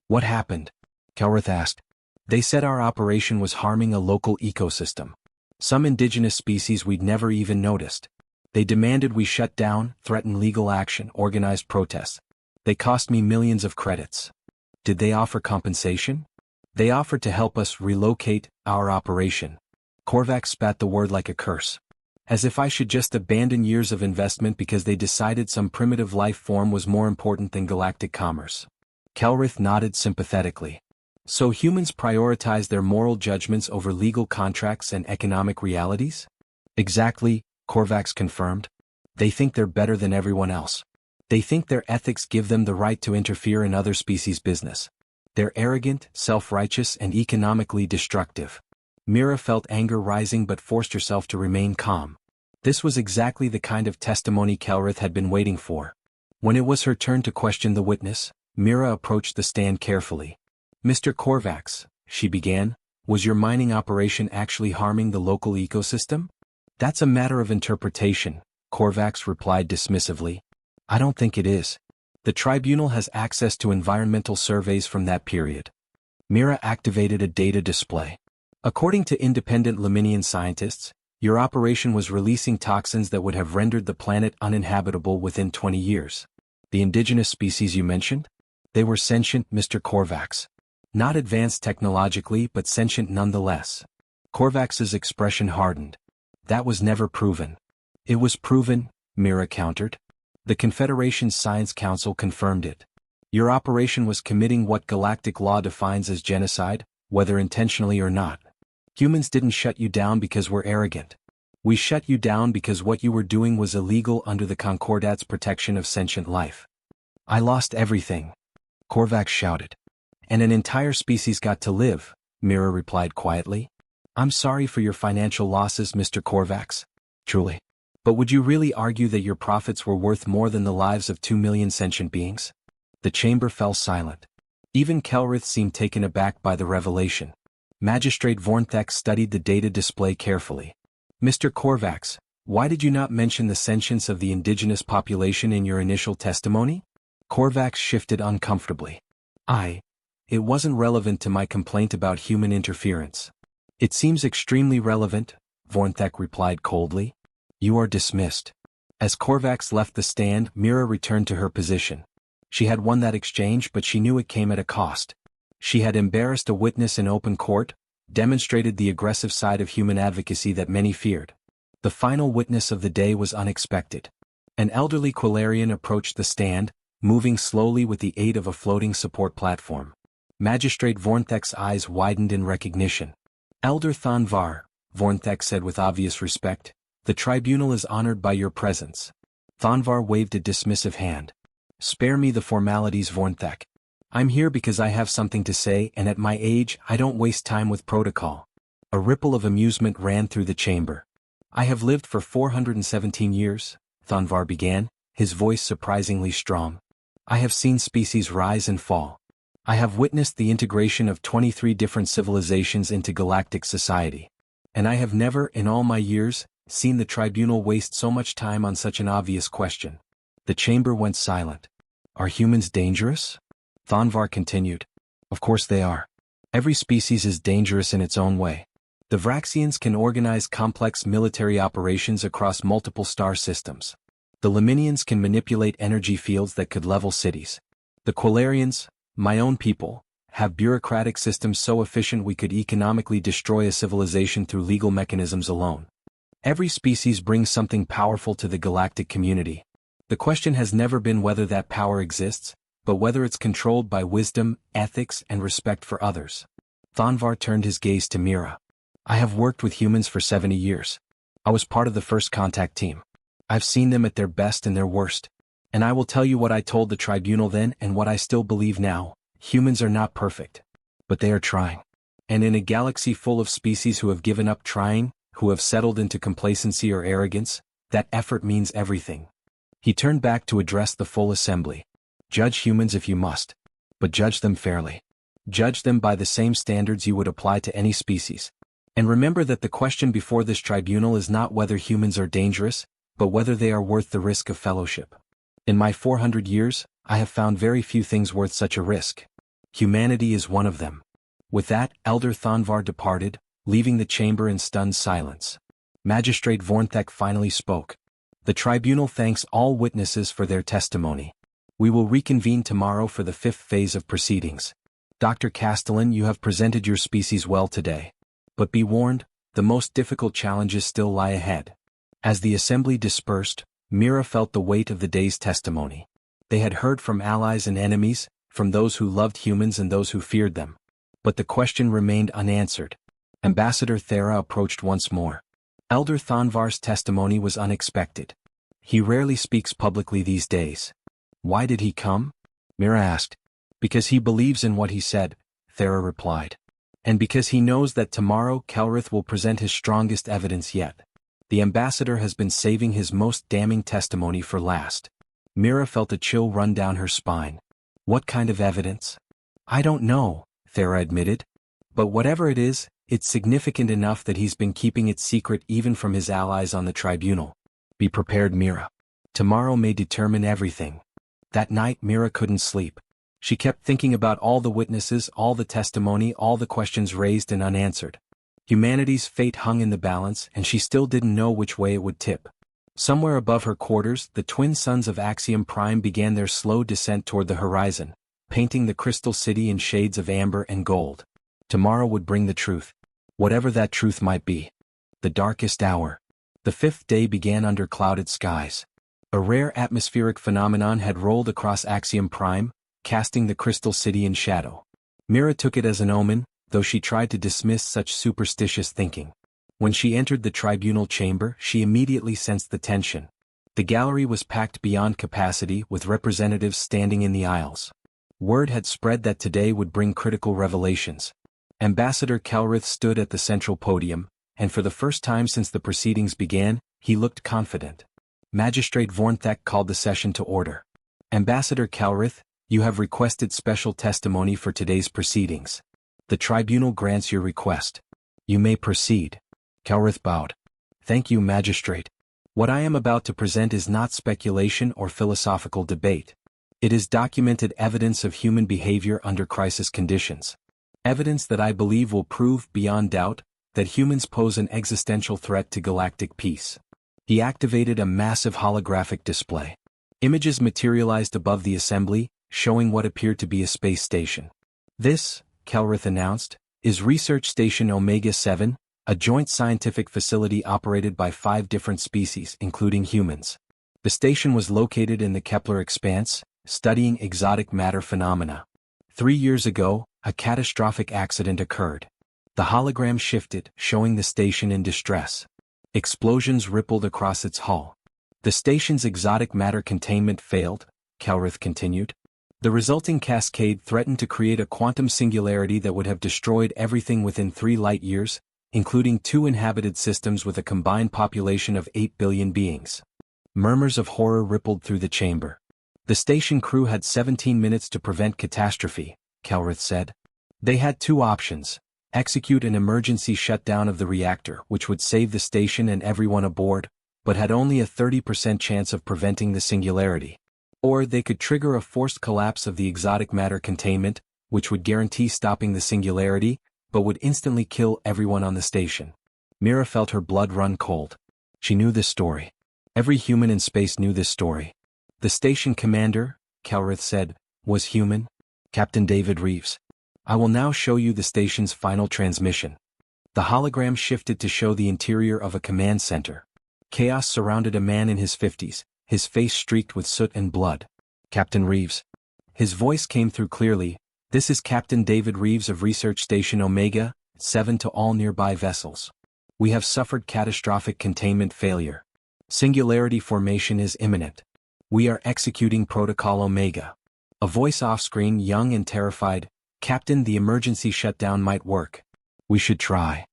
What happened? Kelrith asked. They said our operation was harming a local ecosystem. Some indigenous species we'd never even noticed. They demanded we shut down, threatened legal action, organized protests. They cost me millions of credits. Did they offer compensation? They offered to help us relocate our operation. Korvax spat the word like a curse. As if I should just abandon years of investment because they decided some primitive life form was more important than galactic commerce. Kelrith nodded sympathetically. So humans prioritize their moral judgments over legal contracts and economic realities? Exactly, Korvax confirmed. They think they're better than everyone else. They think their ethics give them the right to interfere in other species' business. They're arrogant, self-righteous, and economically destructive. Mira felt anger rising but forced herself to remain calm. This was exactly the kind of testimony Kelrith had been waiting for. When it was her turn to question the witness, Mira approached the stand carefully. Mr. Korvax, she began, was your mining operation actually harming the local ecosystem? That's a matter of interpretation, Korvax replied dismissively. I don't think it is. The tribunal has access to environmental surveys from that period. Mira activated a data display. According to independent Laminian scientists, your operation was releasing toxins that would have rendered the planet uninhabitable within 20 years. The indigenous species you mentioned? They were sentient, Mr. Korvax. Not advanced technologically but sentient nonetheless. Korvax's expression hardened. That was never proven. It was proven, Mira countered. The Confederation's Science Council confirmed it. Your operation was committing what galactic law defines as genocide, whether intentionally or not. Humans didn't shut you down because we're arrogant. We shut you down because what you were doing was illegal under the Concordat's protection of sentient life. I lost everything, Korvax shouted. And an entire species got to live, Mira replied quietly. I'm sorry for your financial losses, Mr. Korvax. Truly. But would you really argue that your profits were worth more than the lives of 2 million sentient beings? The chamber fell silent. Even Kelrith seemed taken aback by the revelation. Magistrate Vornthek studied the data display carefully. "Mr. Korvax, why did you not mention the sentience of the indigenous population in your initial testimony?" Korvax shifted uncomfortably. It wasn't relevant to my complaint about human interference." "It seems extremely relevant," Vornthek replied coldly. "You are dismissed." As Korvax left the stand, Mira returned to her position. She had won that exchange, but she knew it came at a cost. She had embarrassed a witness in open court, demonstrated the aggressive side of human advocacy that many feared. The final witness of the day was unexpected. An elderly Quilarian approached the stand, moving slowly with the aid of a floating support platform. Magistrate Vornthek's eyes widened in recognition. "Elder Thanvar," Vornthek said with obvious respect, "the tribunal is honored by your presence." Thanvar waved a dismissive hand. "Spare me the formalities, Vornthek. I'm here because I have something to say, and at my age I don't waste time with protocol." A ripple of amusement ran through the chamber. "I have lived for 417 years, Thanvar began, his voice surprisingly strong. "I have seen species rise and fall. I have witnessed the integration of 23 different civilizations into galactic society. And I have never, in all my years, seen the tribunal waste so much time on such an obvious question." The chamber went silent. "Are humans dangerous?" Thanvar continued. "Of course they are. Every species is dangerous in its own way. The Vraxians can organize complex military operations across multiple star systems. The Leminians can manipulate energy fields that could level cities. The Quilarians, my own people, have bureaucratic systems so efficient we could economically destroy a civilization through legal mechanisms alone. Every species brings something powerful to the galactic community. The question has never been whether that power exists, but whether it's controlled by wisdom, ethics, and respect for others." Thanvar turned his gaze to Mira. "I have worked with humans for 70 years. I was part of the first contact team. I've seen them at their best and their worst. And I will tell you what I told the tribunal then and what I still believe now: humans are not perfect. But they are trying. And in a galaxy full of species who have given up trying, who have settled into complacency or arrogance, that effort means everything." He turned back to address the full assembly. "Judge humans if you must. But judge them fairly. Judge them by the same standards you would apply to any species. And remember that the question before this tribunal is not whether humans are dangerous, but whether they are worth the risk of fellowship. In my 400 years, I have found very few things worth such a risk. Humanity is one of them." With that, Elder Thanvar departed, leaving the chamber in stunned silence. Magistrate Vornthek finally spoke. "The tribunal thanks all witnesses for their testimony. We will reconvene tomorrow for the 5th phase of proceedings. Dr. Castellan, you have presented your species well today. But be warned, the most difficult challenges still lie ahead." As the assembly dispersed, Mira felt the weight of the day's testimony. They had heard from allies and enemies, from those who loved humans and those who feared them. But the question remained unanswered. Ambassador Thera approached once more. Elder Thanvar's testimony was unexpected. He rarely speaks publicly these days. "Why did he come?" Mira asked. "Because he believes in what he said," Thera replied. "And because he knows that tomorrow Kelrith will present his strongest evidence yet. The ambassador has been saving his most damning testimony for last." Mira felt a chill run down her spine. "What kind of evidence?" "I don't know," Thera admitted. "But whatever it is, it's significant enough that he's been keeping it secret even from his allies on the tribunal. Be prepared, Mira. Tomorrow may determine everything." That night Mira couldn't sleep. She kept thinking about all the witnesses, all the testimony, all the questions raised and unanswered. Humanity's fate hung in the balance, and she still didn't know which way it would tip. Somewhere above her quarters, the twin suns of Axiom Prime began their slow descent toward the horizon, painting the crystal city in shades of amber and gold. Tomorrow would bring the truth. Whatever that truth might be. The darkest hour. The 5th day began under clouded skies. A rare atmospheric phenomenon had rolled across Axiom Prime, casting the crystal city in shadow. Mira took it as an omen, though she tried to dismiss such superstitious thinking. When she entered the tribunal chamber, she immediately sensed the tension. The gallery was packed beyond capacity, with representatives standing in the aisles. Word had spread that today would bring critical revelations. Ambassador Kelrith stood at the central podium, and for the first time since the proceedings began, he looked confident. Magistrate Vornthek called the session to order. "Ambassador Kelrith, You have requested special testimony for today's proceedings. The tribunal grants your request. You may proceed. Kelrith bowed. Thank you, Magistrate. What I am about to present is not speculation or philosophical debate. It is documented evidence of human behavior under crisis conditions. Evidence that I believe will prove beyond doubt that humans pose an existential threat to galactic peace. He activated a massive holographic display. Images materialized above the assembly, showing what appeared to be a space station. This, Kelrith announced, is Research Station Omega-7, a joint scientific facility operated by 5 different species, including humans. The station was located in the Kepler expanse, studying exotic matter phenomena. 3 years ago, a catastrophic accident occurred. The hologram shifted, showing the station in distress. Explosions rippled across its hull. The station's exotic matter containment failed, Kelrith continued. The resulting cascade threatened to create a quantum singularity that would have destroyed everything within 3 light years, including 2 inhabited systems with a combined population of 8 billion beings. Murmurs of horror rippled through the chamber. The station crew had 17 minutes to prevent catastrophe, Kelrith said. They had 2 options: execute an emergency shutdown of the reactor, which would save the station and everyone aboard, but had only a 30% chance of preventing the singularity. Or they could trigger a forced collapse of the exotic matter containment, which would guarantee stopping the singularity, but would instantly kill everyone on the station. Mira felt her blood run cold. She knew this story. Every human in space knew this story. The station commander, Kelrith said, was human. Captain David Reeves. I will now show you the station's final transmission. The hologram shifted to show the interior of a command center. Chaos surrounded a man in his 50s, his face streaked with soot and blood. Captain Reeves. His voice came through clearly. This is Captain David Reeves of Research Station Omega-7 to all nearby vessels. We have suffered catastrophic containment failure. Singularity formation is imminent. We are executing Protocol Omega. A voice off-screen, young and terrified. Captain, the emergency shutdown might work. We should try.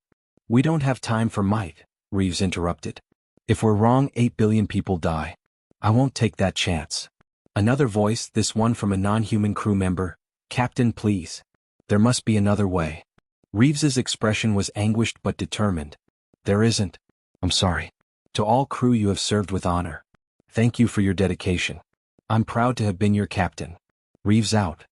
We don't have time for might, Reeves interrupted. If we're wrong, 8 billion people die. I won't take that chance. Another voice, this one from a non-human crew member. Captain, please. There must be another way. Reeves's expression was anguished but determined. There isn't. I'm sorry. To all crew, you have served with honor. Thank you for your dedication. I'm proud to have been your captain. Reeves out.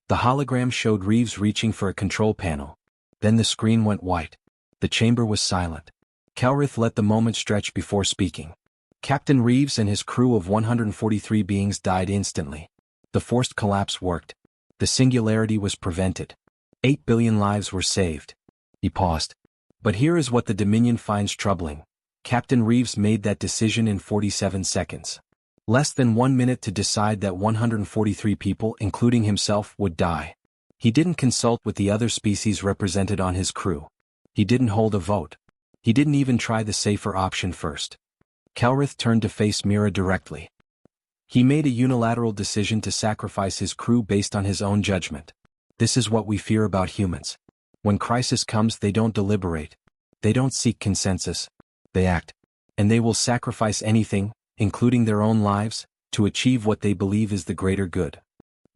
The hologram showed Reeves reaching for a control panel. Then the screen went white. The chamber was silent. Kelrith let the moment stretch before speaking. Captain Reeves and his crew of 143 beings died instantly. The forced collapse worked. The singularity was prevented. 8 billion lives were saved. He paused. But here is what the Dominion finds troubling. Captain Reeves made that decision in 47 seconds. Less than 1 minute to decide that 143 people, including himself, would die. He didn't consult with the other species represented on his crew. He didn't hold a vote. He didn't even try the safer option first. Kelrith turned to face Mira directly. He made a unilateral decision to sacrifice his crew based on his own judgment. This is what we fear about humans. When crisis comes, they don't deliberate. They don't seek consensus. They act. And they will sacrifice anything, including their own lives, to achieve what they believe is the greater good.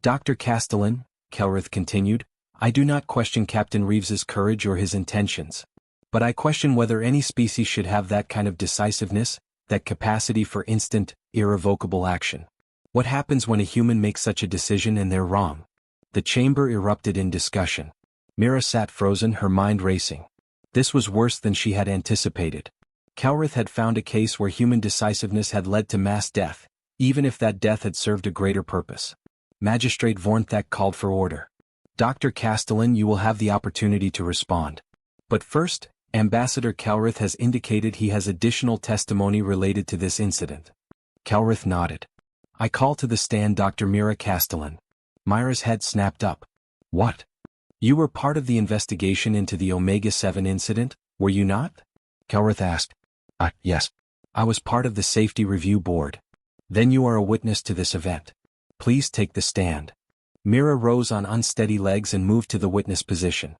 Dr. Castellan, Kelrith continued, I do not question Captain Reeves's courage or his intentions. But I question whether any species should have that kind of decisiveness, that capacity for instant, irrevocable action. What happens when a human makes such a decision and they're wrong? The chamber erupted in discussion. Mira sat frozen, her mind racing. This was worse than she had anticipated. Kelrith had found a case where human decisiveness had led to mass death, even if that death had served a greater purpose. Magistrate Vornthak called for order. Dr. Castellan, you will have the opportunity to respond. But first, Ambassador Kelrith has indicated he has additional testimony related to this incident. Kelrith nodded. I call to the stand Dr. Mira Castellan. Mira's head snapped up. What? You were part of the investigation into the Omega-7 incident, were you not? Kelrith asked. Yes. I was part of the Safety Review Board. Then you are a witness to this event. Please take the stand. Mira rose on unsteady legs and moved to the witness position.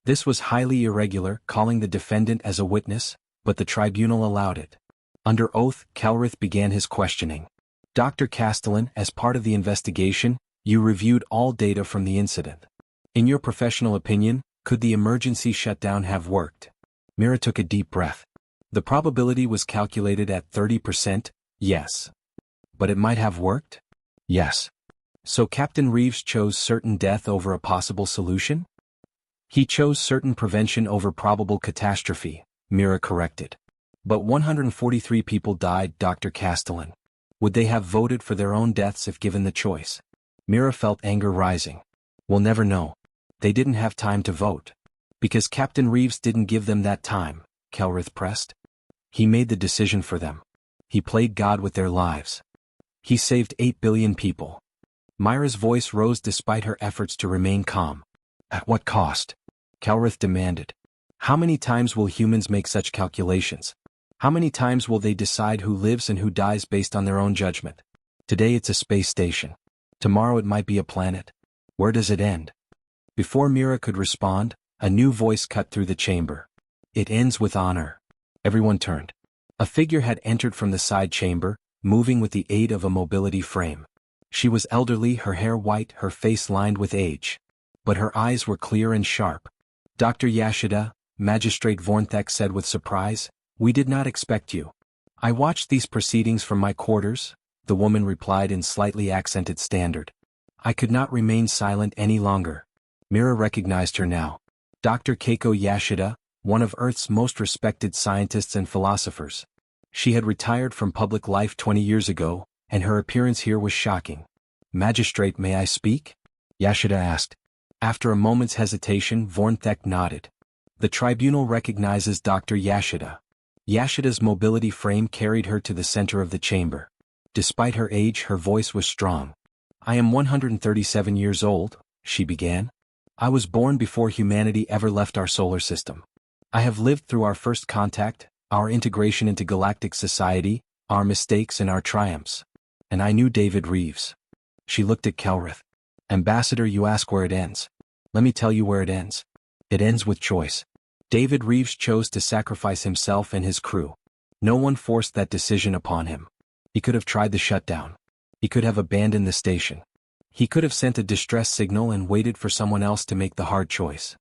This was highly irregular, calling the defendant as a witness, but the tribunal allowed it. Under oath, Kelrith began his questioning. Dr. Castellan, as part of the investigation, You reviewed all data from the incident. In your professional opinion, could the emergency shutdown have worked? Mira took a deep breath. The probability was calculated at 30%, yes. But it might have worked? Yes. So Captain Reeves chose certain death over a possible solution? He chose certain prevention over probable catastrophe, Mira corrected. But 143 people died, Dr. Castellan. Would they have voted for their own deaths if given the choice? Mira felt anger rising. We'll never know. They didn't have time to vote. Because Captain Reeves didn't give them that time, Kelrith pressed. He made the decision for them. He played God with their lives. He saved 8 billion people. Mira's voice rose despite her efforts to remain calm. At what cost? Kelrith demanded. How many times will humans make such calculations? How many times will they decide who lives and who dies based on their own judgment? Today it's a space station. Tomorrow it might be a planet. Where does it end? Before Mira could respond, a new voice cut through the chamber. It ends with honor. Everyone turned. A figure had entered from the side chamber, moving with the aid of a mobility frame. She was elderly, her hair white, her face lined with age. But her eyes were clear and sharp. Dr. Yashida, Magistrate Vornthek said with surprise, we did not expect you. I watched these proceedings from my quarters, the woman replied in slightly accented standard. I could not remain silent any longer. Mira recognized her now. Dr. Keiko Yashida, one of Earth's most respected scientists and philosophers. She had retired from public life 20 years ago, and her appearance here was shocking. Magistrate, may I speak? Yashida asked. After a moment's hesitation, Vornthek nodded. The tribunal recognizes Dr. Yashida. Yashida's mobility frame carried her to the center of the chamber. Despite her age, her voice was strong. I am 137 years old, she began. I was born before humanity ever left our solar system. I have lived through our first contact, our integration into galactic society, our mistakes and our triumphs. And I knew David Reeves. She looked at Kelrith. Ambassador, you ask where it ends. Let me tell you where it ends. It ends with choice. David Reeves chose to sacrifice himself and his crew. No one forced that decision upon him. He could have tried the shutdown. He could have abandoned the station. He could have sent a distress signal and waited for someone else to make the hard choice.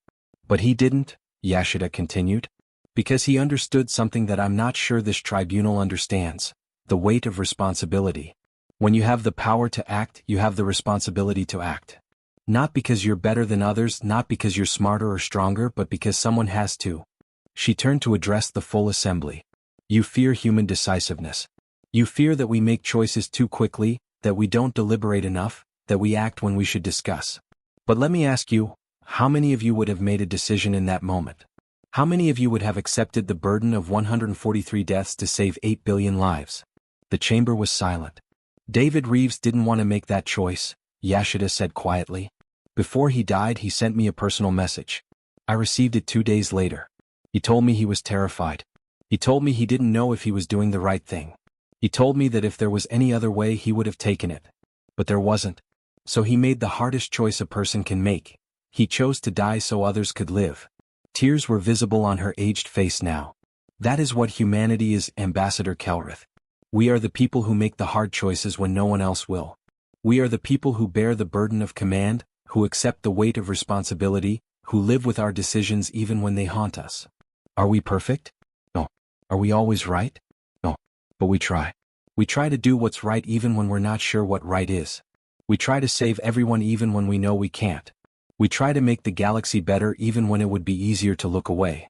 But he didn't, Yashida continued. Because he understood something that I'm not sure this tribunal understands. The weight of responsibility. When you have the power to act, you have the responsibility to act. Not because you're better than others, not because you're smarter or stronger, but because someone has to. She turned to address the full assembly. You fear human decisiveness. You fear that we make choices too quickly, that we don't deliberate enough, that we act when we should discuss. But let me ask you, how many of you would have made a decision in that moment? How many of you would have accepted the burden of 143 deaths to save 8 billion lives? The chamber was silent. David Reeves didn't want to make that choice, Yashida said quietly. Before he died, he sent me a personal message. I received it 2 days later. He told me he was terrified. He told me he didn't know if he was doing the right thing. He told me that if there was any other way he would have taken it. But there wasn't. So he made the hardest choice a person can make. He chose to die so others could live. Tears were visible on her aged face now. That is what humanity is, Ambassador Kelrith. We are the people who make the hard choices when no one else will. We are the people who bear the burden of command, who accept the weight of responsibility, who live with our decisions even when they haunt us. Are we perfect? No. Are we always right? No. But we try. We try to do what's right even when we're not sure what right is. We try to save everyone even when we know we can't. We try to make the galaxy better even when it would be easier to look away.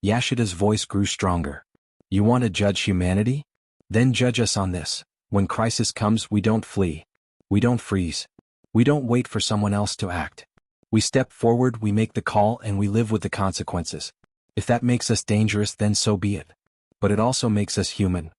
Yashida's voice grew stronger. You want to judge humanity? Then judge us on this. When crisis comes, we don't flee. We don't freeze. We don't wait for someone else to act. We step forward, we make the call, and we live with the consequences. If that makes us dangerous, then so be it. But it also makes us human.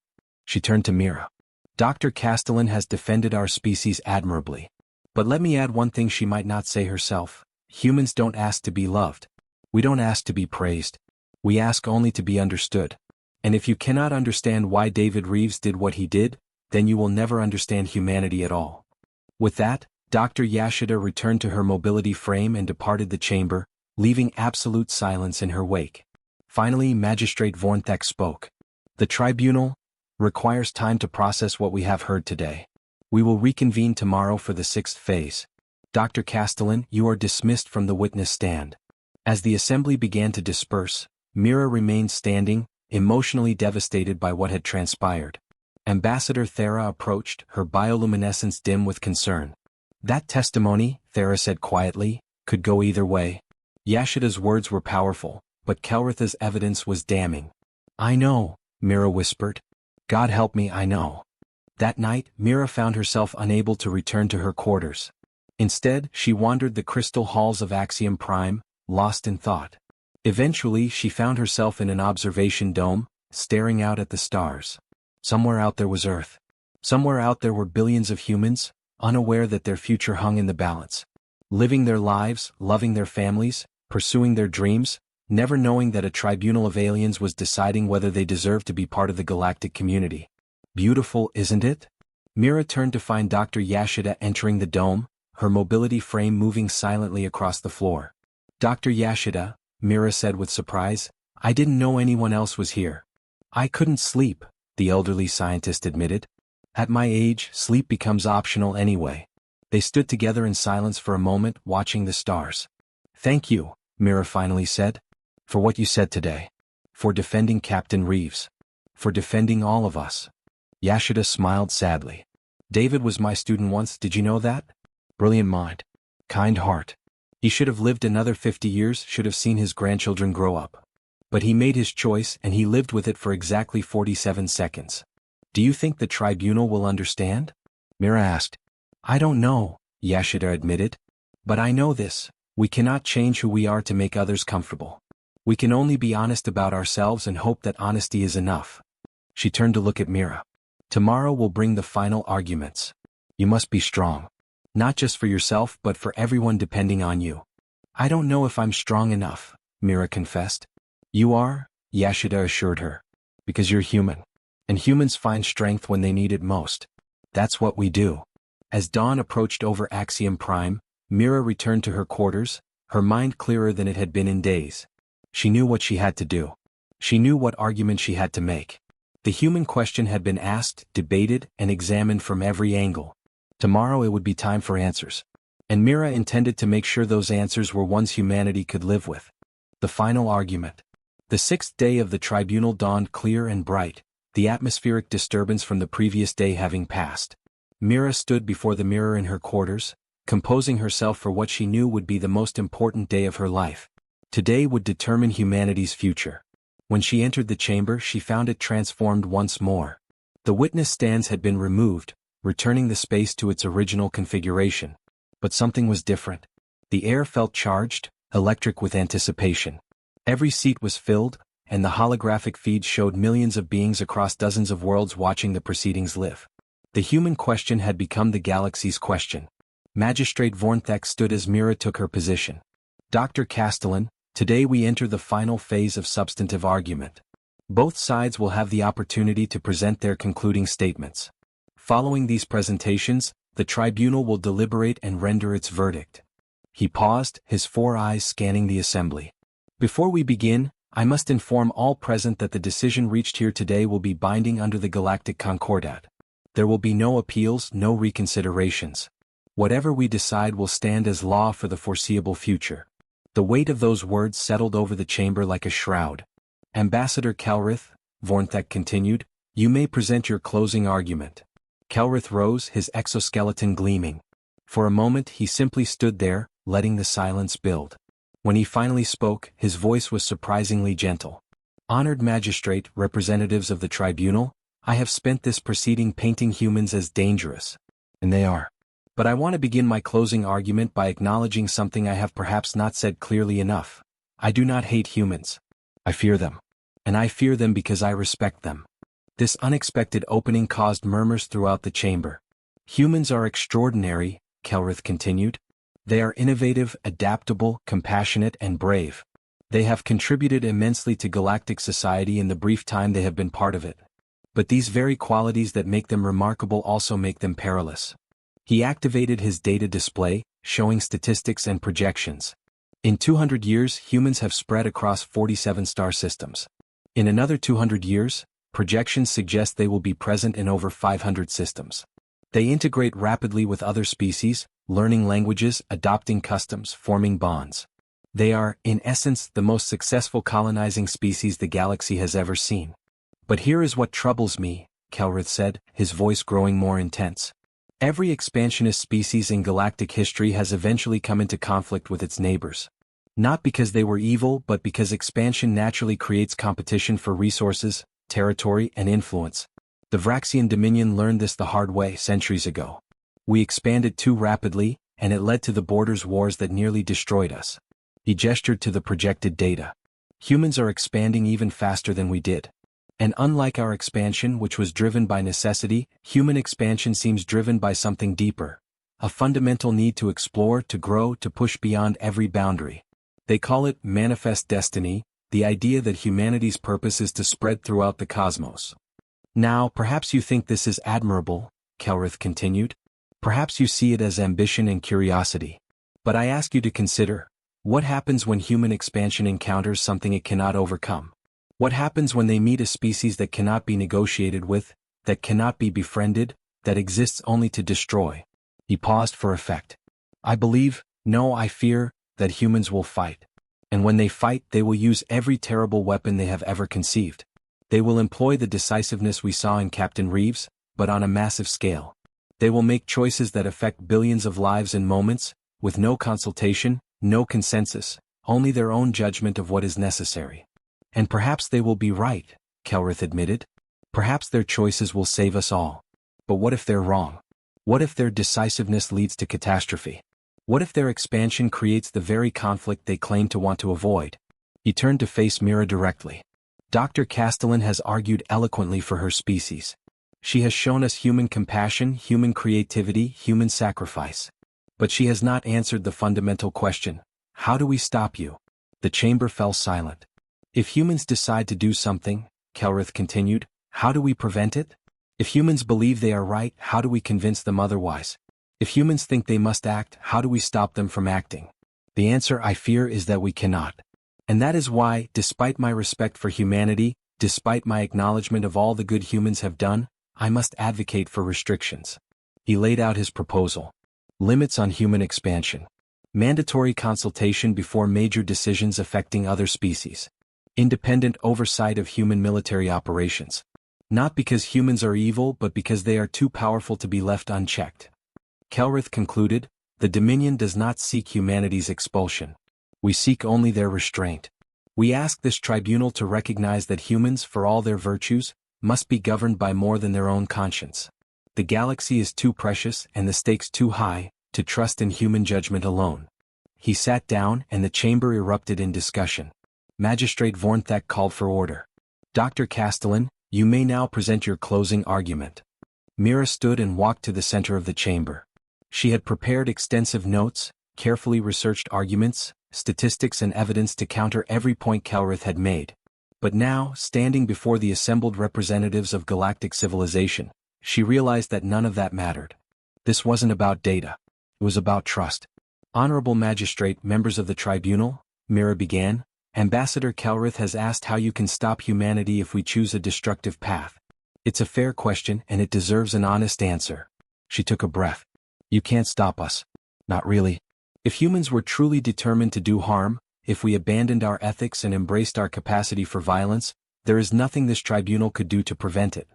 She turned to Mira. Dr. Castellan has defended our species admirably. But let me add one thing she might not say herself. Humans don't ask to be loved. We don't ask to be praised. We ask only to be understood. And if you cannot understand why David Reeves did what he did, then you will never understand humanity at all. With that, Dr. Yashida returned to her mobility frame and departed the chamber, leaving absolute silence in her wake. Finally, Magistrate Vornthek spoke. The tribunal requires time to process what we have heard today. We will reconvene tomorrow for the sixth phase. Dr. Castellan, you are dismissed from the witness stand. As the assembly began to disperse, Mira remained standing, emotionally devastated by what had transpired. Ambassador Thera approached, her bioluminescence dim with concern. That testimony, Thera said quietly, could go either way. Yashida's words were powerful, but Kelritha's evidence was damning. I know, Mira whispered. God help me, I know. That night, Mira found herself unable to return to her quarters. Instead, she wandered the crystal halls of Axiom Prime, lost in thought. Eventually, she found herself in an observation dome, staring out at the stars. Somewhere out there was Earth. Somewhere out there were billions of humans, unaware that their future hung in the balance. Living their lives, loving their families, pursuing their dreams, never knowing that a tribunal of aliens was deciding whether they deserved to be part of the galactic community. Beautiful, isn't it? Mira turned to find Dr. Yashida entering the dome, her mobility frame moving silently across the floor. Dr. Yashida, Mira said with surprise, I didn't know anyone else was here. I couldn't sleep, the elderly scientist admitted. At my age, sleep becomes optional anyway. They stood together in silence for a moment, watching the stars. Thank you, Mira finally said. For what you said today. For defending Captain Reeves. For defending all of us. Yashida smiled sadly. David was my student once, did you know that? Brilliant mind. Kind heart. He should have lived another 50 years, should have seen his grandchildren grow up. But he made his choice and he lived with it for exactly 47 seconds. Do you think the tribunal will understand? Mira asked. I don't know, Yashida admitted. But I know this, we cannot change who we are to make others comfortable. We can only be honest about ourselves and hope that honesty is enough. She turned to look at Mira. Tomorrow will bring the final arguments. You must be strong. Not just for yourself but for everyone depending on you. I don't know if I'm strong enough, Mira confessed. You are, Yashida assured her. Because you're human. And humans find strength when they need it most. That's what we do. As dawn approached over Axiom Prime, Mira returned to her quarters, her mind clearer than it had been in days. She knew what she had to do. She knew what argument she had to make. The human question had been asked, debated, and examined from every angle. Tomorrow it would be time for answers. And Mira intended to make sure those answers were ones humanity could live with. The final argument. The sixth day of the tribunal dawned clear and bright, the atmospheric disturbance from the previous day having passed. Mira stood before the mirror in her quarters, composing herself for what she knew would be the most important day of her life. Today would determine humanity's future. When she entered the chamber, she found it transformed once more. The witness stands had been removed, returning the space to its original configuration. But something was different. The air felt charged, electric with anticipation. Every seat was filled, and the holographic feed showed millions of beings across dozens of worlds watching the proceedings live. The human question had become the galaxy's question. Magistrate Vornthek stood as Mira took her position. Dr. Castellan, today we enter the final phase of substantive argument. Both sides will have the opportunity to present their concluding statements. Following these presentations, the tribunal will deliberate and render its verdict. He paused, his 4 eyes scanning the assembly. Before we begin, I must inform all present that the decision reached here today will be binding under the Galactic Concordat. There will be no appeals, no reconsiderations. Whatever we decide will stand as law for the foreseeable future. The weight of those words settled over the chamber like a shroud. Ambassador Kelrith, Vornthek continued, you may present your closing argument. Kelrith rose, his exoskeleton gleaming. For a moment he simply stood there, letting the silence build. When he finally spoke, his voice was surprisingly gentle. Honored magistrate, representatives of the tribunal, I have spent this proceeding painting humans as dangerous. And they are. But I want to begin my closing argument by acknowledging something I have perhaps not said clearly enough. I do not hate humans. I fear them. And I fear them because I respect them. This unexpected opening caused murmurs throughout the chamber. Humans are extraordinary, Kelrith continued. They are innovative, adaptable, compassionate, and brave. They have contributed immensely to galactic society in the brief time they have been part of it. But these very qualities that make them remarkable also make them perilous. He activated his data display, showing statistics and projections. In 200 years, humans have spread across 47 star systems. In another 200 years, projections suggest they will be present in over 500 systems. They integrate rapidly with other species, learning languages, adopting customs, forming bonds. They are, in essence, the most successful colonizing species the galaxy has ever seen. But here is what troubles me, Kelrith said, his voice growing more intense. Every expansionist species in galactic history has eventually come into conflict with its neighbors. Not because they were evil, but because expansion naturally creates competition for resources, territory, and influence. The Vraxian Dominion learned this the hard way centuries ago. We expanded too rapidly, and it led to the borders wars that nearly destroyed us. He gestured to the projected data. Humans are expanding even faster than we did. And unlike our expansion, which was driven by necessity, human expansion seems driven by something deeper. A fundamental need to explore, to grow, to push beyond every boundary. They call it manifest destiny, the idea that humanity's purpose is to spread throughout the cosmos. Now, perhaps you think this is admirable, Kelrith continued. Perhaps you see it as ambition and curiosity. But I ask you to consider, what happens when human expansion encounters something it cannot overcome? What happens when they meet a species that cannot be negotiated with, that cannot be befriended, that exists only to destroy? He paused for effect. I fear, that humans will fight. And when they fight, they will use every terrible weapon they have ever conceived. They will employ the decisiveness we saw in Captain Reeves, but on a massive scale. They will make choices that affect billions of lives in moments, with no consultation, no consensus, only their own judgment of what is necessary. And perhaps they will be right, Kelrith admitted. Perhaps their choices will save us all. But what if they're wrong? What if their decisiveness leads to catastrophe? What if their expansion creates the very conflict they claim to want to avoid? He turned to face Mira directly. Dr. Castellan has argued eloquently for her species. She has shown us human compassion, human creativity, human sacrifice. But she has not answered the fundamental question, how do we stop you? The chamber fell silent. If humans decide to do something, Kelrith continued, how do we prevent it? If humans believe they are right, how do we convince them otherwise? If humans think they must act, how do we stop them from acting? The answer, I fear, is that we cannot. And that is why, despite my respect for humanity, despite my acknowledgement of all the good humans have done, I must advocate for restrictions. He laid out his proposal. Limits on human expansion. Mandatory consultation before major decisions affecting other species. Independent oversight of human military operations. Not because humans are evil, but because they are too powerful to be left unchecked. Kelrith concluded, the Dominion does not seek humanity's expulsion. We seek only their restraint. We ask this tribunal to recognize that humans, for all their virtues, must be governed by more than their own conscience. The galaxy is too precious and the stakes too high to trust in human judgment alone. He sat down and the chamber erupted in discussion. Magistrate Vornthek called for order. Dr. Castellan, you may now present your closing argument. Mira stood and walked to the center of the chamber. She had prepared extensive notes, carefully researched arguments, statistics and evidence to counter every point Kelrith had made. But now, standing before the assembled representatives of galactic civilization, she realized that none of that mattered. This wasn't about data. It was about trust. Honorable Magistrate, members of the tribunal, Mira began, Ambassador Kelrith has asked how you can stop humanity if we choose a destructive path. It's a fair question and it deserves an honest answer. She took a breath. You can't stop us. Not really. If humans were truly determined to do harm, if we abandoned our ethics and embraced our capacity for violence, there is nothing this tribunal could do to prevent it.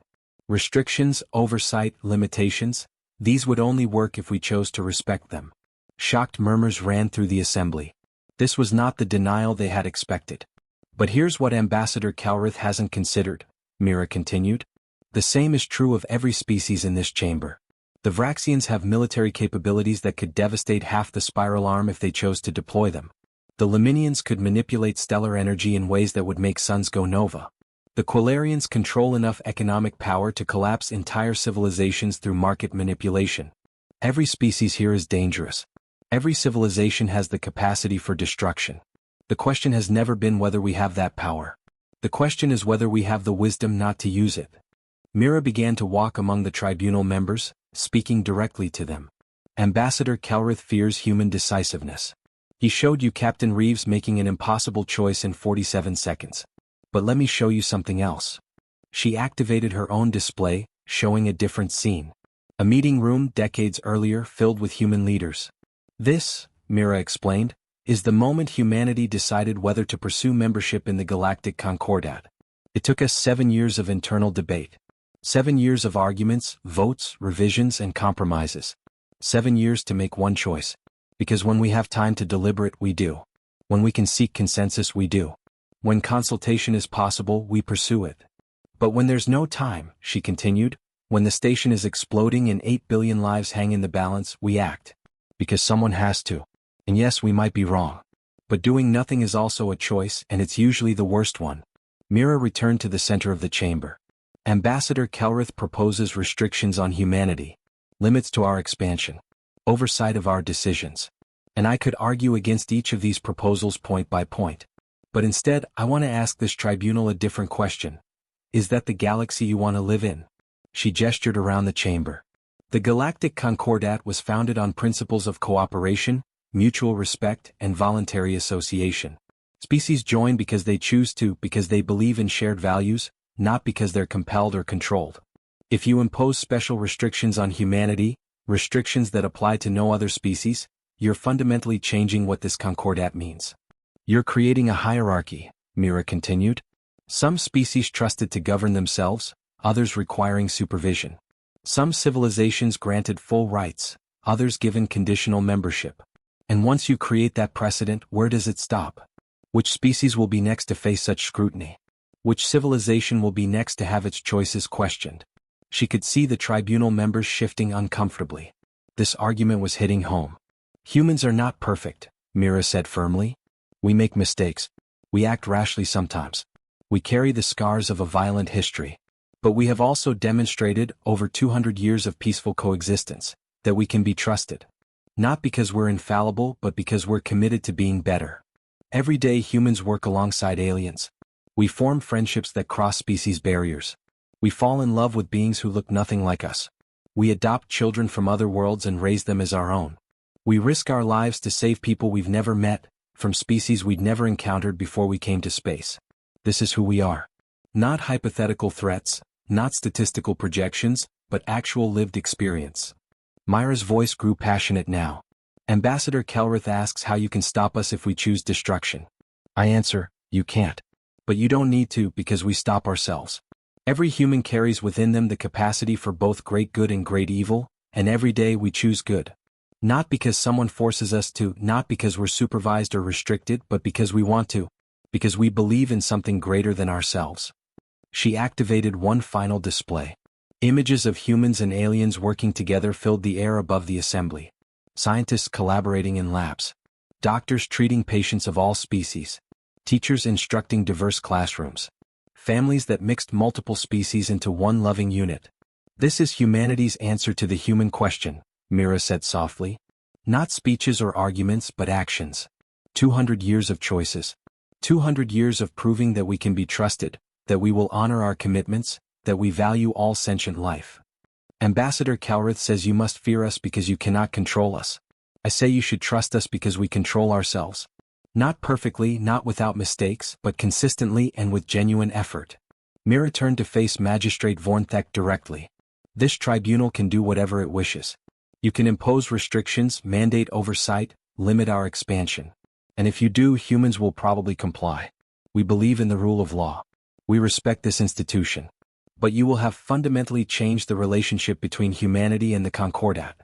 Restrictions, oversight, limitations, these would only work if we chose to respect them. Shocked murmurs ran through the assembly. This was not the denial they had expected. But here's what Ambassador Kelrith hasn't considered, Mira continued. The same is true of every species in this chamber. The Vraxians have military capabilities that could devastate half the spiral arm if they chose to deploy them. The Leminians could manipulate stellar energy in ways that would make suns go nova. The Quilarians control enough economic power to collapse entire civilizations through market manipulation. Every species here is dangerous. Every civilization has the capacity for destruction. The question has never been whether we have that power. The question is whether we have the wisdom not to use it. Mira began to walk among the tribunal members, speaking directly to them. Ambassador Kelrith fears human decisiveness. He showed you Captain Reeves making an impossible choice in 47 seconds. But let me show you something else. She activated her own display, showing a different scene. A meeting room decades earlier filled with human leaders. This, Mira explained, is the moment humanity decided whether to pursue membership in the Galactic Concordat. It took us 7 years of internal debate. 7 years of arguments, votes, revisions, and compromises. 7 years to make one choice. Because when we have time to deliberate, we do. When we can seek consensus, we do. When consultation is possible, we pursue it. But when there's no time, she continued, when the station is exploding and 8 billion lives hang in the balance, we act. Because someone has to. And yes, we might be wrong. But doing nothing is also a choice, and it's usually the worst one. Mira returned to the center of the chamber. Ambassador Kelrith proposes restrictions on humanity, limits to our expansion, oversight of our decisions. And I could argue against each of these proposals point by point. But instead, I want to ask this tribunal a different question. Is that the galaxy you want to live in? She gestured around the chamber. The Galactic Concordat was founded on principles of cooperation, mutual respect, and voluntary association. Species join because they choose to, because they believe in shared values, not because they're compelled or controlled. If you impose special restrictions on humanity, restrictions that apply to no other species, you're fundamentally changing what this concordat means. You're creating a hierarchy, Mira continued. Some species trusted to govern themselves, others requiring supervision. Some civilizations granted full rights, others given conditional membership. And once you create that precedent, where does it stop? Which species will be next to face such scrutiny? Which civilization will be next to have its choices questioned? She could see the tribunal members shifting uncomfortably. This argument was hitting home. Humans are not perfect, Mira said firmly. We make mistakes. We act rashly sometimes. We carry the scars of a violent history. But we have also demonstrated, over 200 years of peaceful coexistence, that we can be trusted. Not because we're infallible, but because we're committed to being better. Every day humans work alongside aliens. We form friendships that cross species barriers. We fall in love with beings who look nothing like us. We adopt children from other worlds and raise them as our own. We risk our lives to save people we've never met, from species we'd never encountered before we came to space. This is who we are. Not hypothetical threats, not statistical projections, but actual lived experience. Myra's voice grew passionate now. Ambassador Kelrith asks how you can stop us if we choose destruction. I answer, you can't. But you don't need to, because we stop ourselves. Every human carries within them the capacity for both great good and great evil, and every day we choose good. Not because someone forces us to, not because we're supervised or restricted, but because we want to. Because we believe in something greater than ourselves. She activated one final display. Images of humans and aliens working together filled the air above the assembly. Scientists collaborating in labs. Doctors treating patients of all species. Teachers instructing diverse classrooms. Families that mixed multiple species into one loving unit. This is humanity's answer to the human question, Mira said softly. Not speeches or arguments, but actions. 200 years of choices. 200 years of proving that we can be trusted, that we will honor our commitments, that we value all sentient life. Ambassador Kelrith says you must fear us because you cannot control us. I say you should trust us because we control ourselves. Not perfectly, not without mistakes, but consistently and with genuine effort. Mira turned to face Magistrate Vornthek directly. This tribunal can do whatever it wishes. You can impose restrictions, mandate oversight, limit our expansion. And if you do, humans will probably comply. We believe in the rule of law. We respect this institution. But you will have fundamentally changed the relationship between humanity and the Concordat.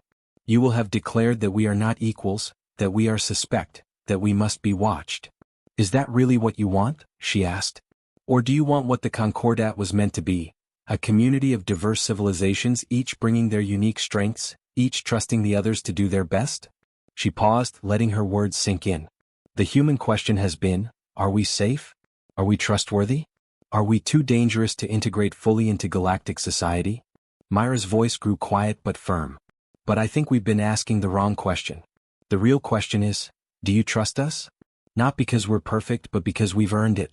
You will have declared that we are not equals, that we are suspect, that we must be watched. Is that really what you want? She asked. Or do you want what the Concordat was meant to be, a community of diverse civilizations, each bringing their unique strengths, each trusting the others to do their best? She paused, letting her words sink in. The human question has been, are we safe? Are we trustworthy? Are we too dangerous to integrate fully into galactic society? Myra's voice grew quiet but firm. But I think we've been asking the wrong question. The real question is, do you trust us? Not because we're perfect, but because we've earned it.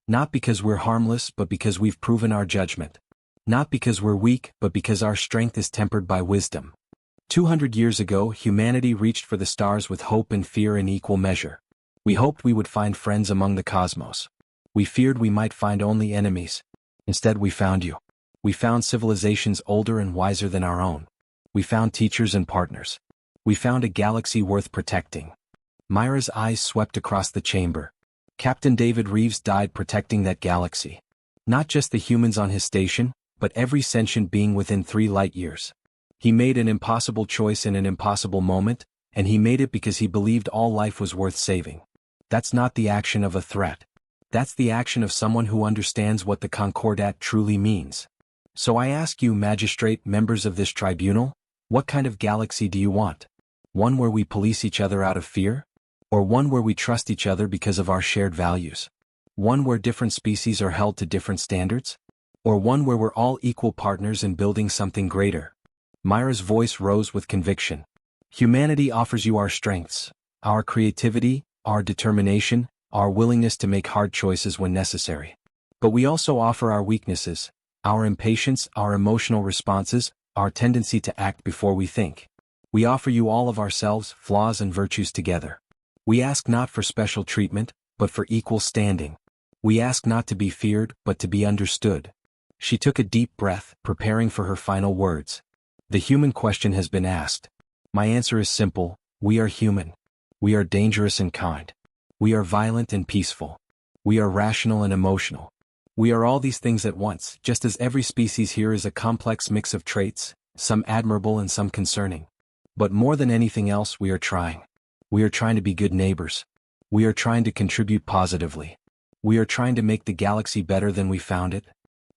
Not because we're harmless, but because we've proven our judgment. Not because we're weak, but because our strength is tempered by wisdom. 200 years ago, humanity reached for the stars with hope and fear in equal measure. We hoped we would find friends among the cosmos. We feared we might find only enemies. Instead, we found you. We found civilizations older and wiser than our own. We found teachers and partners. We found a galaxy worth protecting. Myra's eyes swept across the chamber. Captain David Reeves died protecting that galaxy. Not just the humans on his station, but every sentient being within 3 light years. He made an impossible choice in an impossible moment, and he made it because he believed all life was worth saving. That's not the action of a threat. That's the action of someone who understands what the Concordat truly means. So I ask you, magistrate, members of this tribunal, what kind of galaxy do you want? One where we police each other out of fear? Or one where we trust each other because of our shared values? One where different species are held to different standards? Or one where we're all equal partners in building something greater? Myra's voice rose with conviction. Humanity offers you our strengths, our creativity, our determination, our willingness to make hard choices when necessary. But we also offer our weaknesses, our impatience, our emotional responses, our tendency to act before we think. We offer you all of ourselves, flaws and virtues together. We ask not for special treatment, but for equal standing. We ask not to be feared, but to be understood. She took a deep breath, preparing for her final words. The human question has been asked. My answer is simple: we are human. We are dangerous and kind. We are violent and peaceful. We are rational and emotional. We are all these things at once, just as every species here is a complex mix of traits, some admirable and some concerning. But more than anything else, we are trying. We are trying to be good neighbors. We are trying to contribute positively. We are trying to make the galaxy better than we found it.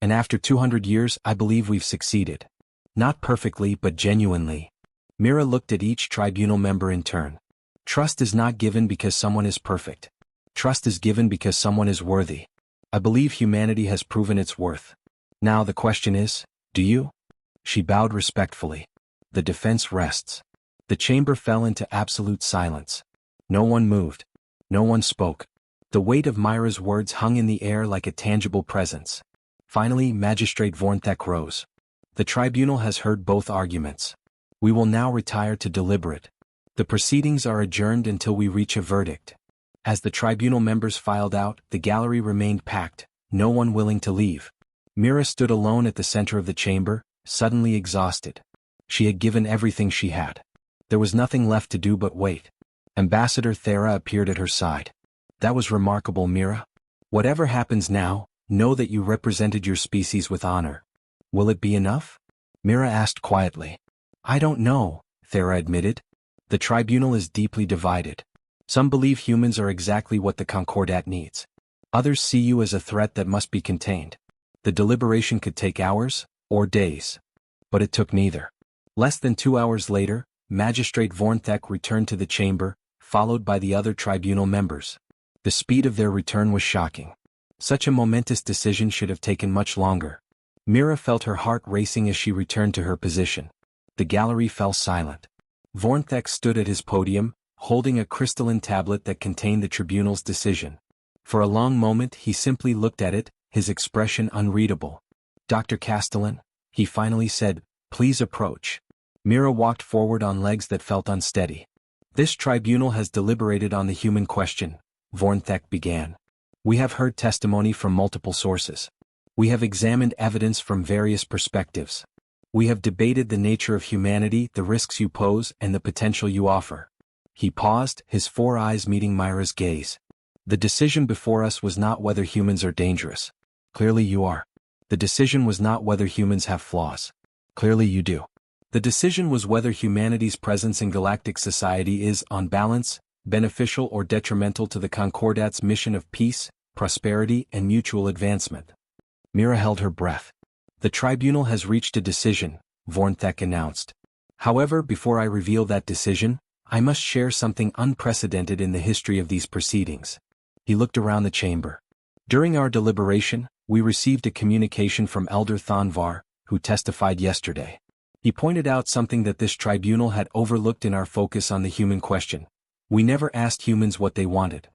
And after 200 years, I believe we've succeeded. Not perfectly, but genuinely. Mira looked at each tribunal member in turn. Trust is not given because someone is perfect. Trust is given because someone is worthy. I believe humanity has proven its worth. Now the question is, do you? She bowed respectfully. The defense rests. The chamber fell into absolute silence. No one moved. No one spoke. The weight of Myra's words hung in the air like a tangible presence. Finally, Magistrate Vornthek rose. The tribunal has heard both arguments. We will now retire to deliberate. The proceedings are adjourned until we reach a verdict. As the tribunal members filed out, the gallery remained packed, no one willing to leave. Mira stood alone at the center of the chamber, suddenly exhausted. She had given everything she had. There was nothing left to do but wait. Ambassador Thera appeared at her side. That was remarkable, Mira. Whatever happens now, know that you represented your species with honor. Will it be enough? Mira asked quietly. I don't know, Thera admitted. The tribunal is deeply divided. Some believe humans are exactly what the Concordat needs. Others see you as a threat that must be contained. The deliberation could take hours, or days. But it took neither. Less than 2 hours later, Magistrate Vornthek returned to the chamber, followed by the other tribunal members. The speed of their return was shocking. Such a momentous decision should have taken much longer. Mira felt her heart racing as she returned to her position. The gallery fell silent. Vornthek stood at his podium, holding a crystalline tablet that contained the tribunal's decision. For a long moment he simply looked at it, his expression unreadable. Dr. Castellan, he finally said, please approach. Mira walked forward on legs that felt unsteady. This tribunal has deliberated on the human question, Vornthek began. We have heard testimony from multiple sources. We have examined evidence from various perspectives. We have debated the nature of humanity, the risks you pose, and the potential you offer. He paused, his 4 eyes meeting Myra's gaze. The decision before us was not whether humans are dangerous. Clearly you are. The decision was not whether humans have flaws. Clearly you do. The decision was whether humanity's presence in galactic society is, on balance, beneficial or detrimental to the Concordat's mission of peace, prosperity, and mutual advancement. Mira held her breath. The tribunal has reached a decision, Vornthek announced. However, before I reveal that decision, I must share something unprecedented in the history of these proceedings. He looked around the chamber. During our deliberation, we received a communication from Elder Thanvar, who testified yesterday. He pointed out something that this tribunal had overlooked in our focus on the human question. We never asked humans what they wanted.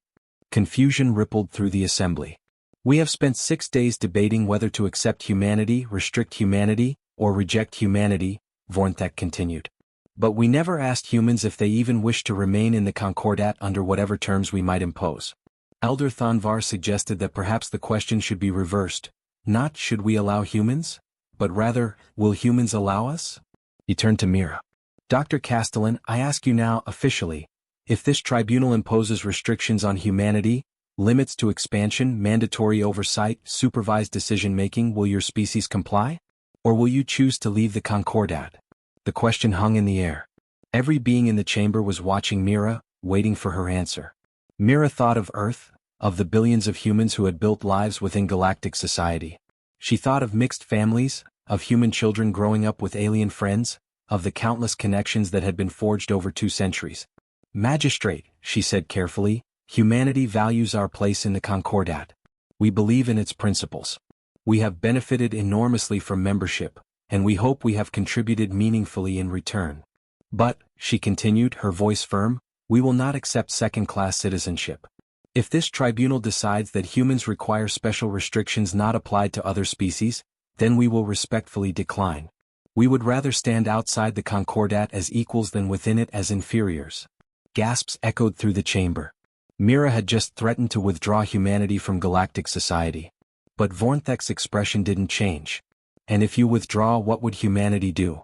Confusion rippled through the assembly. We have spent 6 days debating whether to accept humanity, restrict humanity, or reject humanity, Vornthek continued. But we never asked humans if they even wish to remain in the Concordat under whatever terms we might impose. Elder Thanvar suggested that perhaps the question should be reversed. Not should we allow humans, but rather, will humans allow us? He turned to Mira. Dr. Castellan, I ask you now, officially, if this tribunal imposes restrictions on humanity, limits to expansion, mandatory oversight, supervised decision-making, will your species comply? Or will you choose to leave the Concordat? The question hung in the air. Every being in the chamber was watching Mira, waiting for her answer. Mira thought of Earth, of the billions of humans who had built lives within galactic society. She thought of mixed families, of human children growing up with alien friends, of the countless connections that had been forged over 2 centuries. Magistrate, she said carefully, humanity values our place in the Concordat. We believe in its principles. We have benefited enormously from membership, and we hope we have contributed meaningfully in return. But, she continued, her voice firm, we will not accept second-class citizenship. If this tribunal decides that humans require special restrictions not applied to other species, then we will respectfully decline. We would rather stand outside the Concordat as equals than within it as inferiors. Gasps echoed through the chamber. Mira had just threatened to withdraw humanity from galactic society. But Vornthek's expression didn't change. And if you withdraw, what would humanity do?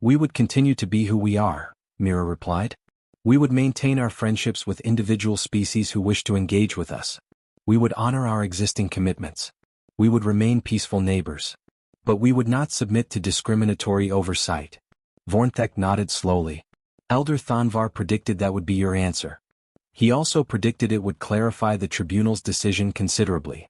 We would continue to be who we are, Mira replied. We would maintain our friendships with individual species who wish to engage with us. We would honor our existing commitments. We would remain peaceful neighbors. But we would not submit to discriminatory oversight. Vornthek nodded slowly. Elder Thanvar predicted that would be your answer. He also predicted it would clarify the tribunal's decision considerably.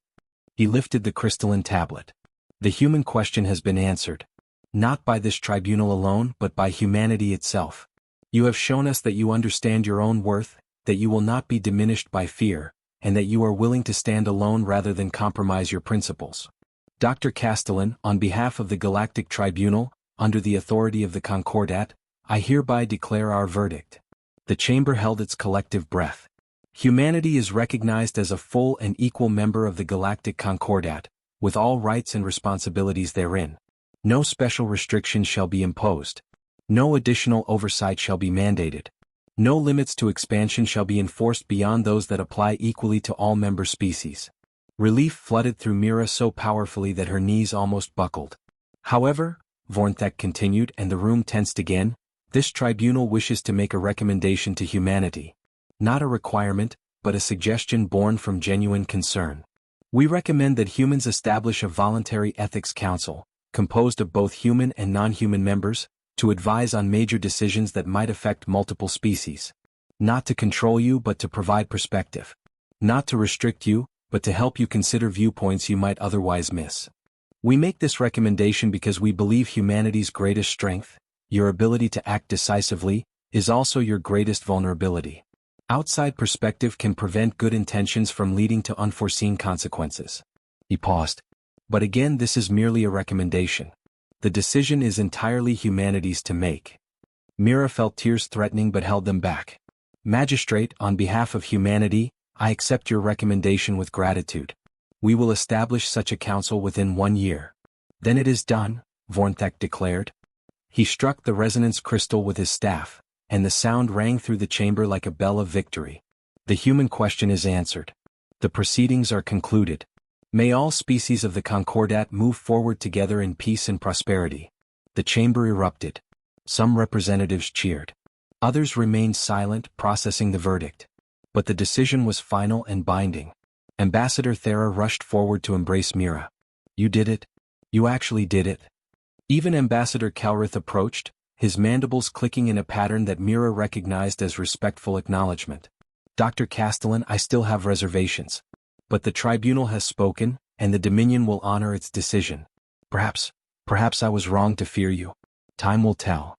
He lifted the crystalline tablet. The human question has been answered. Not by this tribunal alone, but by humanity itself. You have shown us that you understand your own worth, that you will not be diminished by fear, and that you are willing to stand alone rather than compromise your principles. Dr. Castellan, on behalf of the Galactic Tribunal, under the authority of the Concordat, I hereby declare our verdict. The chamber held its collective breath. Humanity is recognized as a full and equal member of the Galactic Concordat, with all rights and responsibilities therein. No special restrictions shall be imposed. No additional oversight shall be mandated. No limits to expansion shall be enforced beyond those that apply equally to all member species. Relief flooded through Mira so powerfully that her knees almost buckled. However, Vornthek continued, and the room tensed again, this tribunal wishes to make a recommendation to humanity. Not a requirement, but a suggestion born from genuine concern. We recommend that humans establish a voluntary ethics council, composed of both human and non-human members, to advise on major decisions that might affect multiple species. Not to control you but to provide perspective. Not to restrict you, but to help you consider viewpoints you might otherwise miss. We make this recommendation because we believe humanity's greatest strength, your ability to act decisively, is also your greatest vulnerability. Outside perspective can prevent good intentions from leading to unforeseen consequences. He paused. But again, this is merely a recommendation. The decision is entirely humanity's to make. Mira felt tears threatening but held them back. Magistrate, on behalf of humanity, I accept your recommendation with gratitude. We will establish such a council within 1 year. Then it is done, Vornthek declared. He struck the resonance crystal with his staff, and the sound rang through the chamber like a bell of victory. The human question is answered. The proceedings are concluded. May all species of the Concordat move forward together in peace and prosperity. The chamber erupted. Some representatives cheered. Others remained silent, processing the verdict. But the decision was final and binding. Ambassador Thera rushed forward to embrace Mira. You did it. You actually did it. Even Ambassador Kelrith approached, his mandibles clicking in a pattern that Mira recognized as respectful acknowledgement. Dr. Castellan, I still have reservations. But the tribunal has spoken, and the Dominion will honor its decision. Perhaps I was wrong to fear you. Time will tell.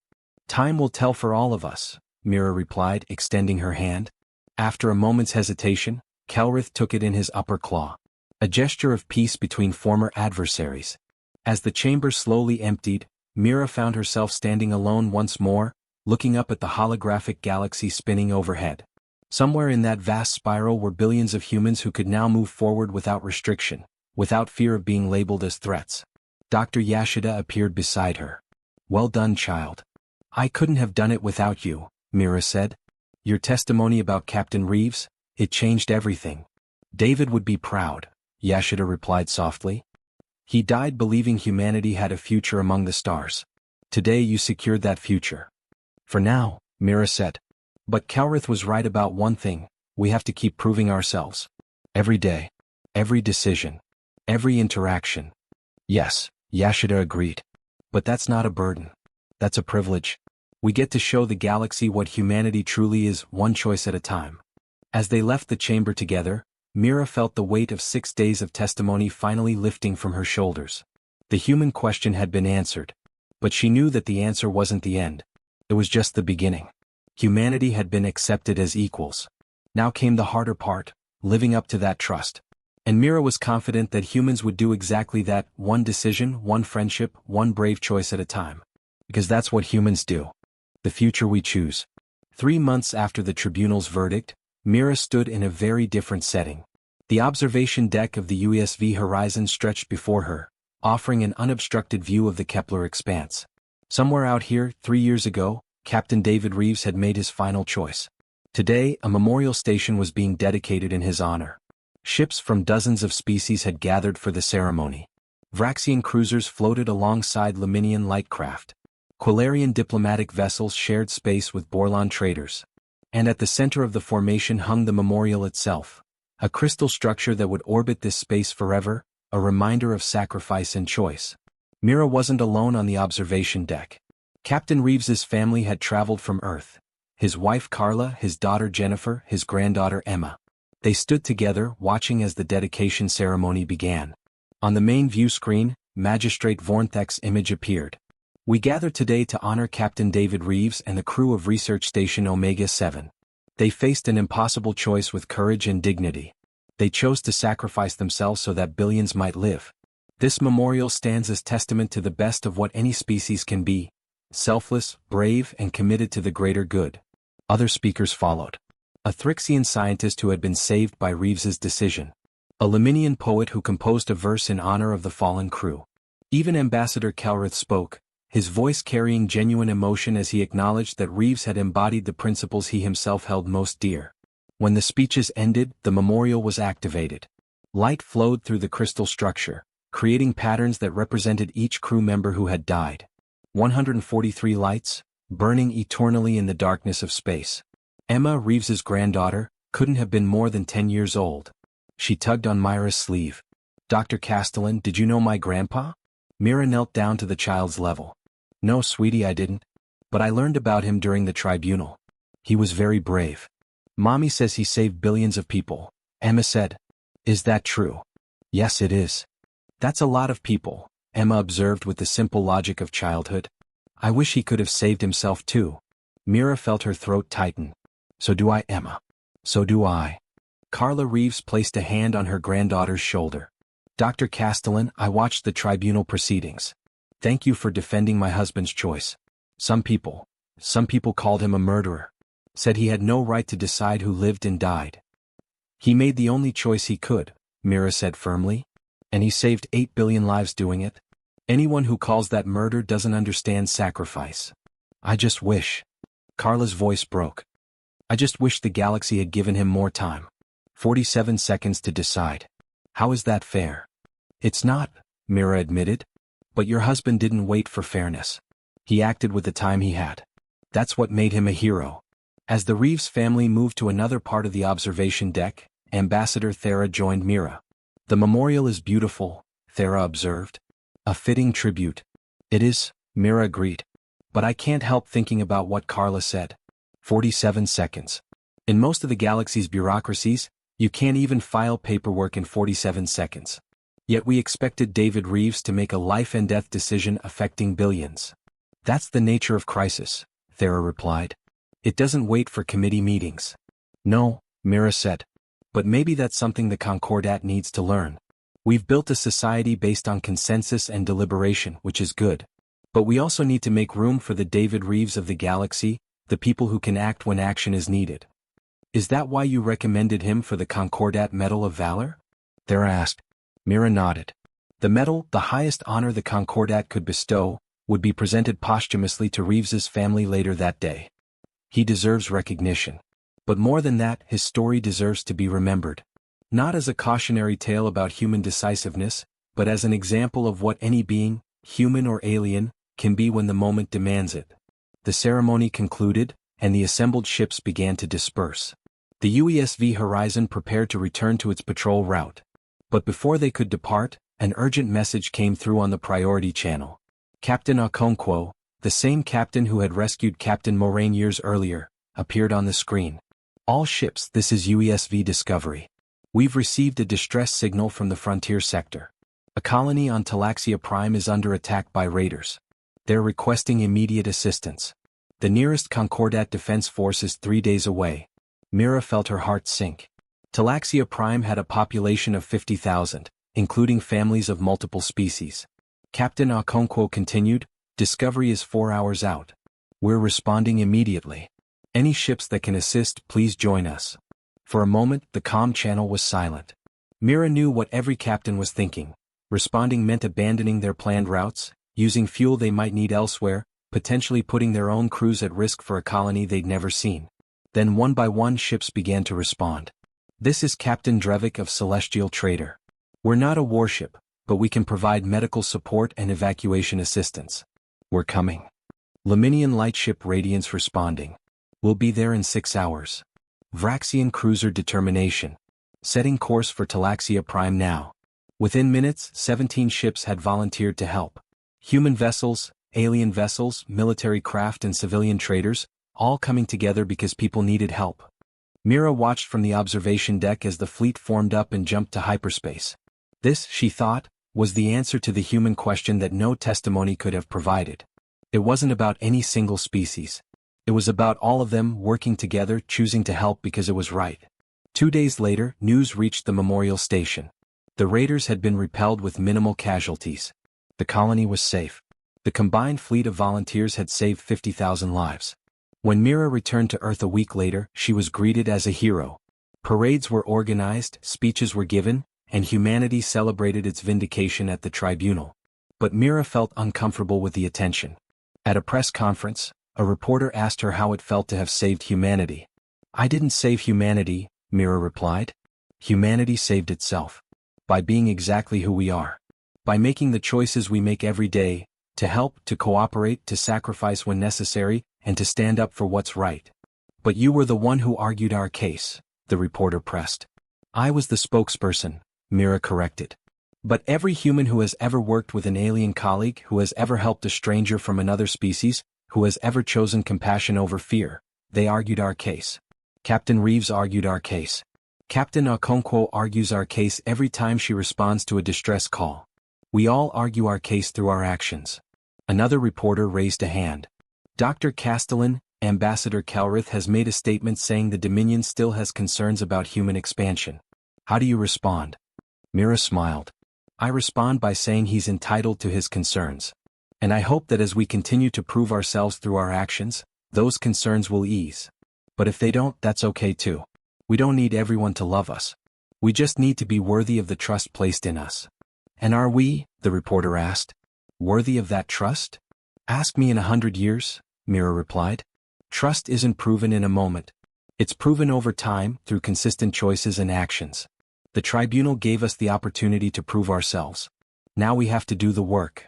Time will tell for all of us, Mira replied, extending her hand. After a moment's hesitation, Kelrith took it in his upper claw. A gesture of peace between former adversaries. As the chamber slowly emptied, Mira found herself standing alone once more, looking up at the holographic galaxy spinning overhead. Somewhere in that vast spiral were billions of humans who could now move forward without restriction, without fear of being labeled as threats. Dr. Yashida appeared beside her. Well done, child. I couldn't have done it without you, Mira said. Your testimony about Captain Reeves, it changed everything. David would be proud, Yashida replied softly. He died believing humanity had a future among the stars. Today you secured that future. For now, Mira said. But Kelrith was right about one thing: we have to keep proving ourselves. Every day. Every decision. Every interaction. Yes, Yashida agreed. But that's not a burden. That's a privilege. We get to show the galaxy what humanity truly is, one choice at a time. As they left the chamber together, Mira felt the weight of 6 days of testimony finally lifting from her shoulders. The human question had been answered. But she knew that the answer wasn't the end. It was just the beginning. Humanity had been accepted as equals. Now came the harder part, living up to that trust. And Mira was confident that humans would do exactly that, one decision, one friendship, one brave choice at a time. Because that's what humans do. The future we choose. 3 months after the tribunal's verdict, Mira stood in a very different setting. The observation deck of the USV Horizon stretched before her, offering an unobstructed view of the Kepler expanse. Somewhere out here, 3 years ago, Captain David Reeves had made his final choice. Today, a memorial station was being dedicated in his honor. Ships from dozens of species had gathered for the ceremony. Vraxian cruisers floated alongside Laminian light craft. Quilarian diplomatic vessels shared space with Borlon traders. And at the center of the formation hung the memorial itself, a crystal structure that would orbit this space forever, a reminder of sacrifice and choice. Mira wasn't alone on the observation deck. Captain Reeves's family had traveled from Earth. His wife Carla, his daughter Jennifer, his granddaughter Emma. They stood together, watching as the dedication ceremony began. On the main view screen, Magistrate Vornthek's image appeared. We gather today to honor Captain David Reeves and the crew of Research Station Omega-7. They faced an impossible choice with courage and dignity. They chose to sacrifice themselves so that billions might live. This memorial stands as testament to the best of what any species can be: selfless, brave, and committed to the greater good. Other speakers followed. A Thrixian scientist who had been saved by Reeves's decision. A Laminian poet who composed a verse in honor of the fallen crew. Even Ambassador Kelrith spoke, his voice carrying genuine emotion as he acknowledged that Reeves had embodied the principles he himself held most dear. When the speeches ended, the memorial was activated. Light flowed through the crystal structure, creating patterns that represented each crew member who had died. 143 lights, burning eternally in the darkness of space. Emma, Reeves's granddaughter, couldn't have been more than 10 years old. She tugged on Myra's sleeve. "Dr. Castellan, did you know my grandpa?" Mira knelt down to the child's level. "No, sweetie, I didn't. But I learned about him during the tribunal. He was very brave. Mommy says he saved billions of people," Emma said. "Is that true?" "Yes, it is." "That's a lot of people," Emma observed with the simple logic of childhood. "I wish he could have saved himself too." Mira felt her throat tighten. "So do I, Emma. So do I." Carla Reeves placed a hand on her granddaughter's shoulder. "Dr. Castellan, I watched the tribunal proceedings. Thank you for defending my husband's choice. Some people called him a murderer. Said he had no right to decide who lived and died. He made the only choice he could," Mira said firmly. "And he saved 8 billion lives doing it. Anyone who calls that murder doesn't understand sacrifice. I just wish." Carla's voice broke. "I just wish the galaxy had given him more time. 47 seconds to decide. How is that fair?" "It's not," Mira admitted. "But your husband didn't wait for fairness. He acted with the time he had. That's what made him a hero." As the Reeves family moved to another part of the observation deck, Ambassador Thera joined Mira. "The memorial is beautiful," Thera observed. "A fitting tribute." "It is," Mira agreed. "But I can't help thinking about what Carla said." 47 seconds. In most of the galaxy's bureaucracies, you can't even file paperwork in 47 seconds. Yet we expected David Reeves to make a life-and-death decision affecting billions. "That's the nature of crisis," Thera replied. "It doesn't wait for committee meetings." "No," Mira said. "But maybe that's something the Concordat needs to learn. We've built a society based on consensus and deliberation, which is good. But we also need to make room for the David Reeves of the galaxy, the people who can act when action is needed." "Is that why you recommended him for the Concordat Medal of Valor?" Thera asked. Mira nodded. The medal, the highest honor the Concordat could bestow, would be presented posthumously to Reeves's family later that day. He deserves recognition. But more than that, his story deserves to be remembered. Not as a cautionary tale about human decisiveness, but as an example of what any being, human or alien, can be when the moment demands it. The ceremony concluded, and the assembled ships began to disperse. The UESV Horizon prepared to return to its patrol route. But before they could depart, an urgent message came through on the priority channel. Captain Okonkwo, the same captain who had rescued Captain Moraine years earlier, appeared on the screen. All ships, this is UESV Discovery. We've received a distress signal from the frontier sector. A colony on Talaxia Prime is under attack by raiders. They're requesting immediate assistance. The nearest Concordat defense force is 3 days away. Mira felt her heart sink. Talaxia Prime had a population of 50,000, including families of multiple species. Captain Okonkwo continued, Discovery is 4 hours out. We're responding immediately. Any ships that can assist, please join us. For a moment, the comm channel was silent. Mira knew what every captain was thinking. Responding meant abandoning their planned routes, using fuel they might need elsewhere, potentially putting their own crews at risk for a colony they'd never seen. Then one by one ships began to respond. This is Captain Drevik of Celestial Trader. We're not a warship, but we can provide medical support and evacuation assistance. We're coming. Laminian Lightship Radiance responding. We'll be there in 6 hours. Vraxian Cruiser Determination. Setting course for Talaxia Prime now. Within minutes, 17 ships had volunteered to help. Human vessels, alien vessels, military craft and civilian traders, all coming together because people needed help. Mira watched from the observation deck as the fleet formed up and jumped to hyperspace. This, she thought, was the answer to the human question that no testimony could have provided. It wasn't about any single species. It was about all of them working together, choosing to help because it was right. 2 days later, news reached the memorial station. The raiders had been repelled with minimal casualties. The colony was safe. The combined fleet of volunteers had saved 50,000 lives. When Mira returned to Earth a week later, she was greeted as a hero. Parades were organized, speeches were given, and humanity celebrated its vindication at the tribunal. But Mira felt uncomfortable with the attention. At a press conference, a reporter asked her how it felt to have saved humanity. I didn't save humanity, Mira replied. Humanity saved itself. By being exactly who we are. By making the choices we make every day, to help, to cooperate, to sacrifice when necessary, and to stand up for what's right. But you were the one who argued our case, the reporter pressed. I was the spokesperson, Mira corrected. But every human who has ever worked with an alien colleague, who has ever helped a stranger from another species, who has ever chosen compassion over fear, they argued our case. Captain Reeves argued our case. Captain Okonkwo argues our case every time she responds to a distress call. We all argue our case through our actions. Another reporter raised a hand. Dr. Castellan, Ambassador Kelrith has made a statement saying the Dominion still has concerns about human expansion. How do you respond? Mira smiled. I respond by saying he's entitled to his concerns. And I hope that as we continue to prove ourselves through our actions, those concerns will ease. But if they don't, that's okay too. We don't need everyone to love us. We just need to be worthy of the trust placed in us. And are we, the reporter asked, worthy of that trust? Ask me in 100 years, Mira replied. Trust isn't proven in a moment. It's proven over time through consistent choices and actions. The tribunal gave us the opportunity to prove ourselves. Now we have to do the work.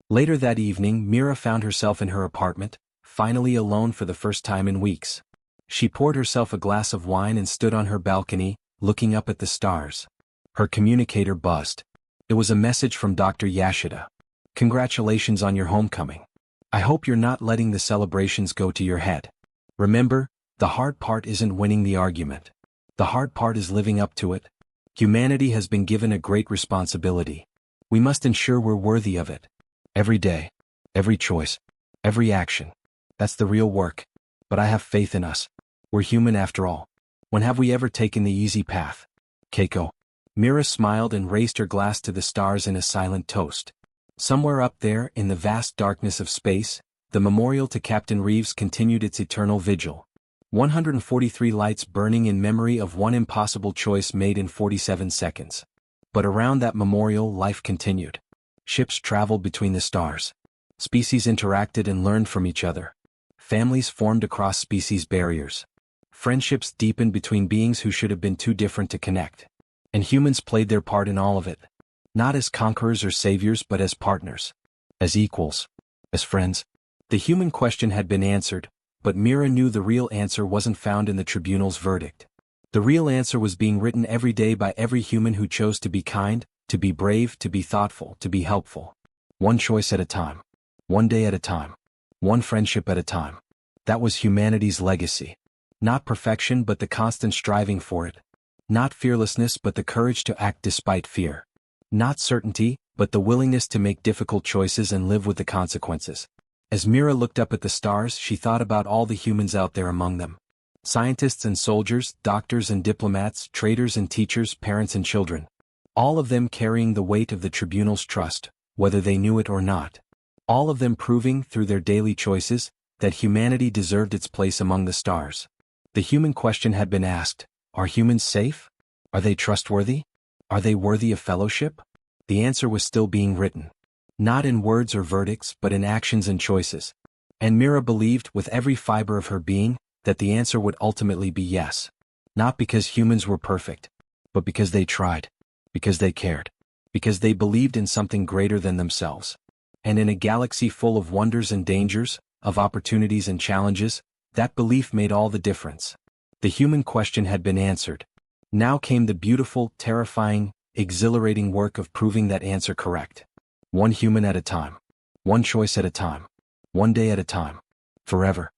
Later that evening, Mira found herself in her apartment, finally alone for the first time in weeks. She poured herself a glass of wine and stood on her balcony, looking up at the stars. Her communicator buzzed. It was a message from Dr. Yashida. Congratulations on your homecoming. I hope you're not letting the celebrations go to your head. Remember, the hard part isn't winning the argument. The hard part is living up to it. Humanity has been given a great responsibility. We must ensure we're worthy of it. Every day, every choice, every action. That's the real work. But I have faith in us. We're human after all. When have we ever taken the easy path? Keiko. Mira smiled and raised her glass to the stars in a silent toast. Somewhere up there, in the vast darkness of space, the memorial to Captain Reeves continued its eternal vigil. 143 lights burning in memory of one impossible choice made in 47 seconds. But around that memorial, life continued. Ships traveled between the stars. Species interacted and learned from each other. Families formed across species barriers. Friendships deepened between beings who should have been too different to connect. And humans played their part in all of it. Not as conquerors or saviors but as partners. As equals. As friends. The human question had been answered, but Mira knew the real answer wasn't found in the tribunal's verdict. The real answer was being written every day by every human who chose to be kind, to be brave, to be thoughtful, to be helpful. One choice at a time. One day at a time. One friendship at a time. That was humanity's legacy. Not perfection but the constant striving for it. Not fearlessness but the courage to act despite fear. Not certainty, but the willingness to make difficult choices and live with the consequences. As Mira looked up at the stars, she thought about all the humans out there among them. Scientists and soldiers, doctors and diplomats, traders and teachers, parents and children. All of them carrying the weight of the tribunal's trust, whether they knew it or not. All of them proving, through their daily choices, that humanity deserved its place among the stars. The human question had been asked: are humans safe? Are they trustworthy? Are they worthy of fellowship? The answer was still being written. Not in words or verdicts but in actions and choices. And Mira believed, with every fiber of her being, that the answer would ultimately be yes. Not because humans were perfect, but because they tried. Because they cared. Because they believed in something greater than themselves. And in a galaxy full of wonders and dangers, of opportunities and challenges, that belief made all the difference. The human question had been answered. Now came the beautiful, terrifying, exhilarating work of proving that answer correct. One human at a time. One choice at a time. One day at a time. Forever.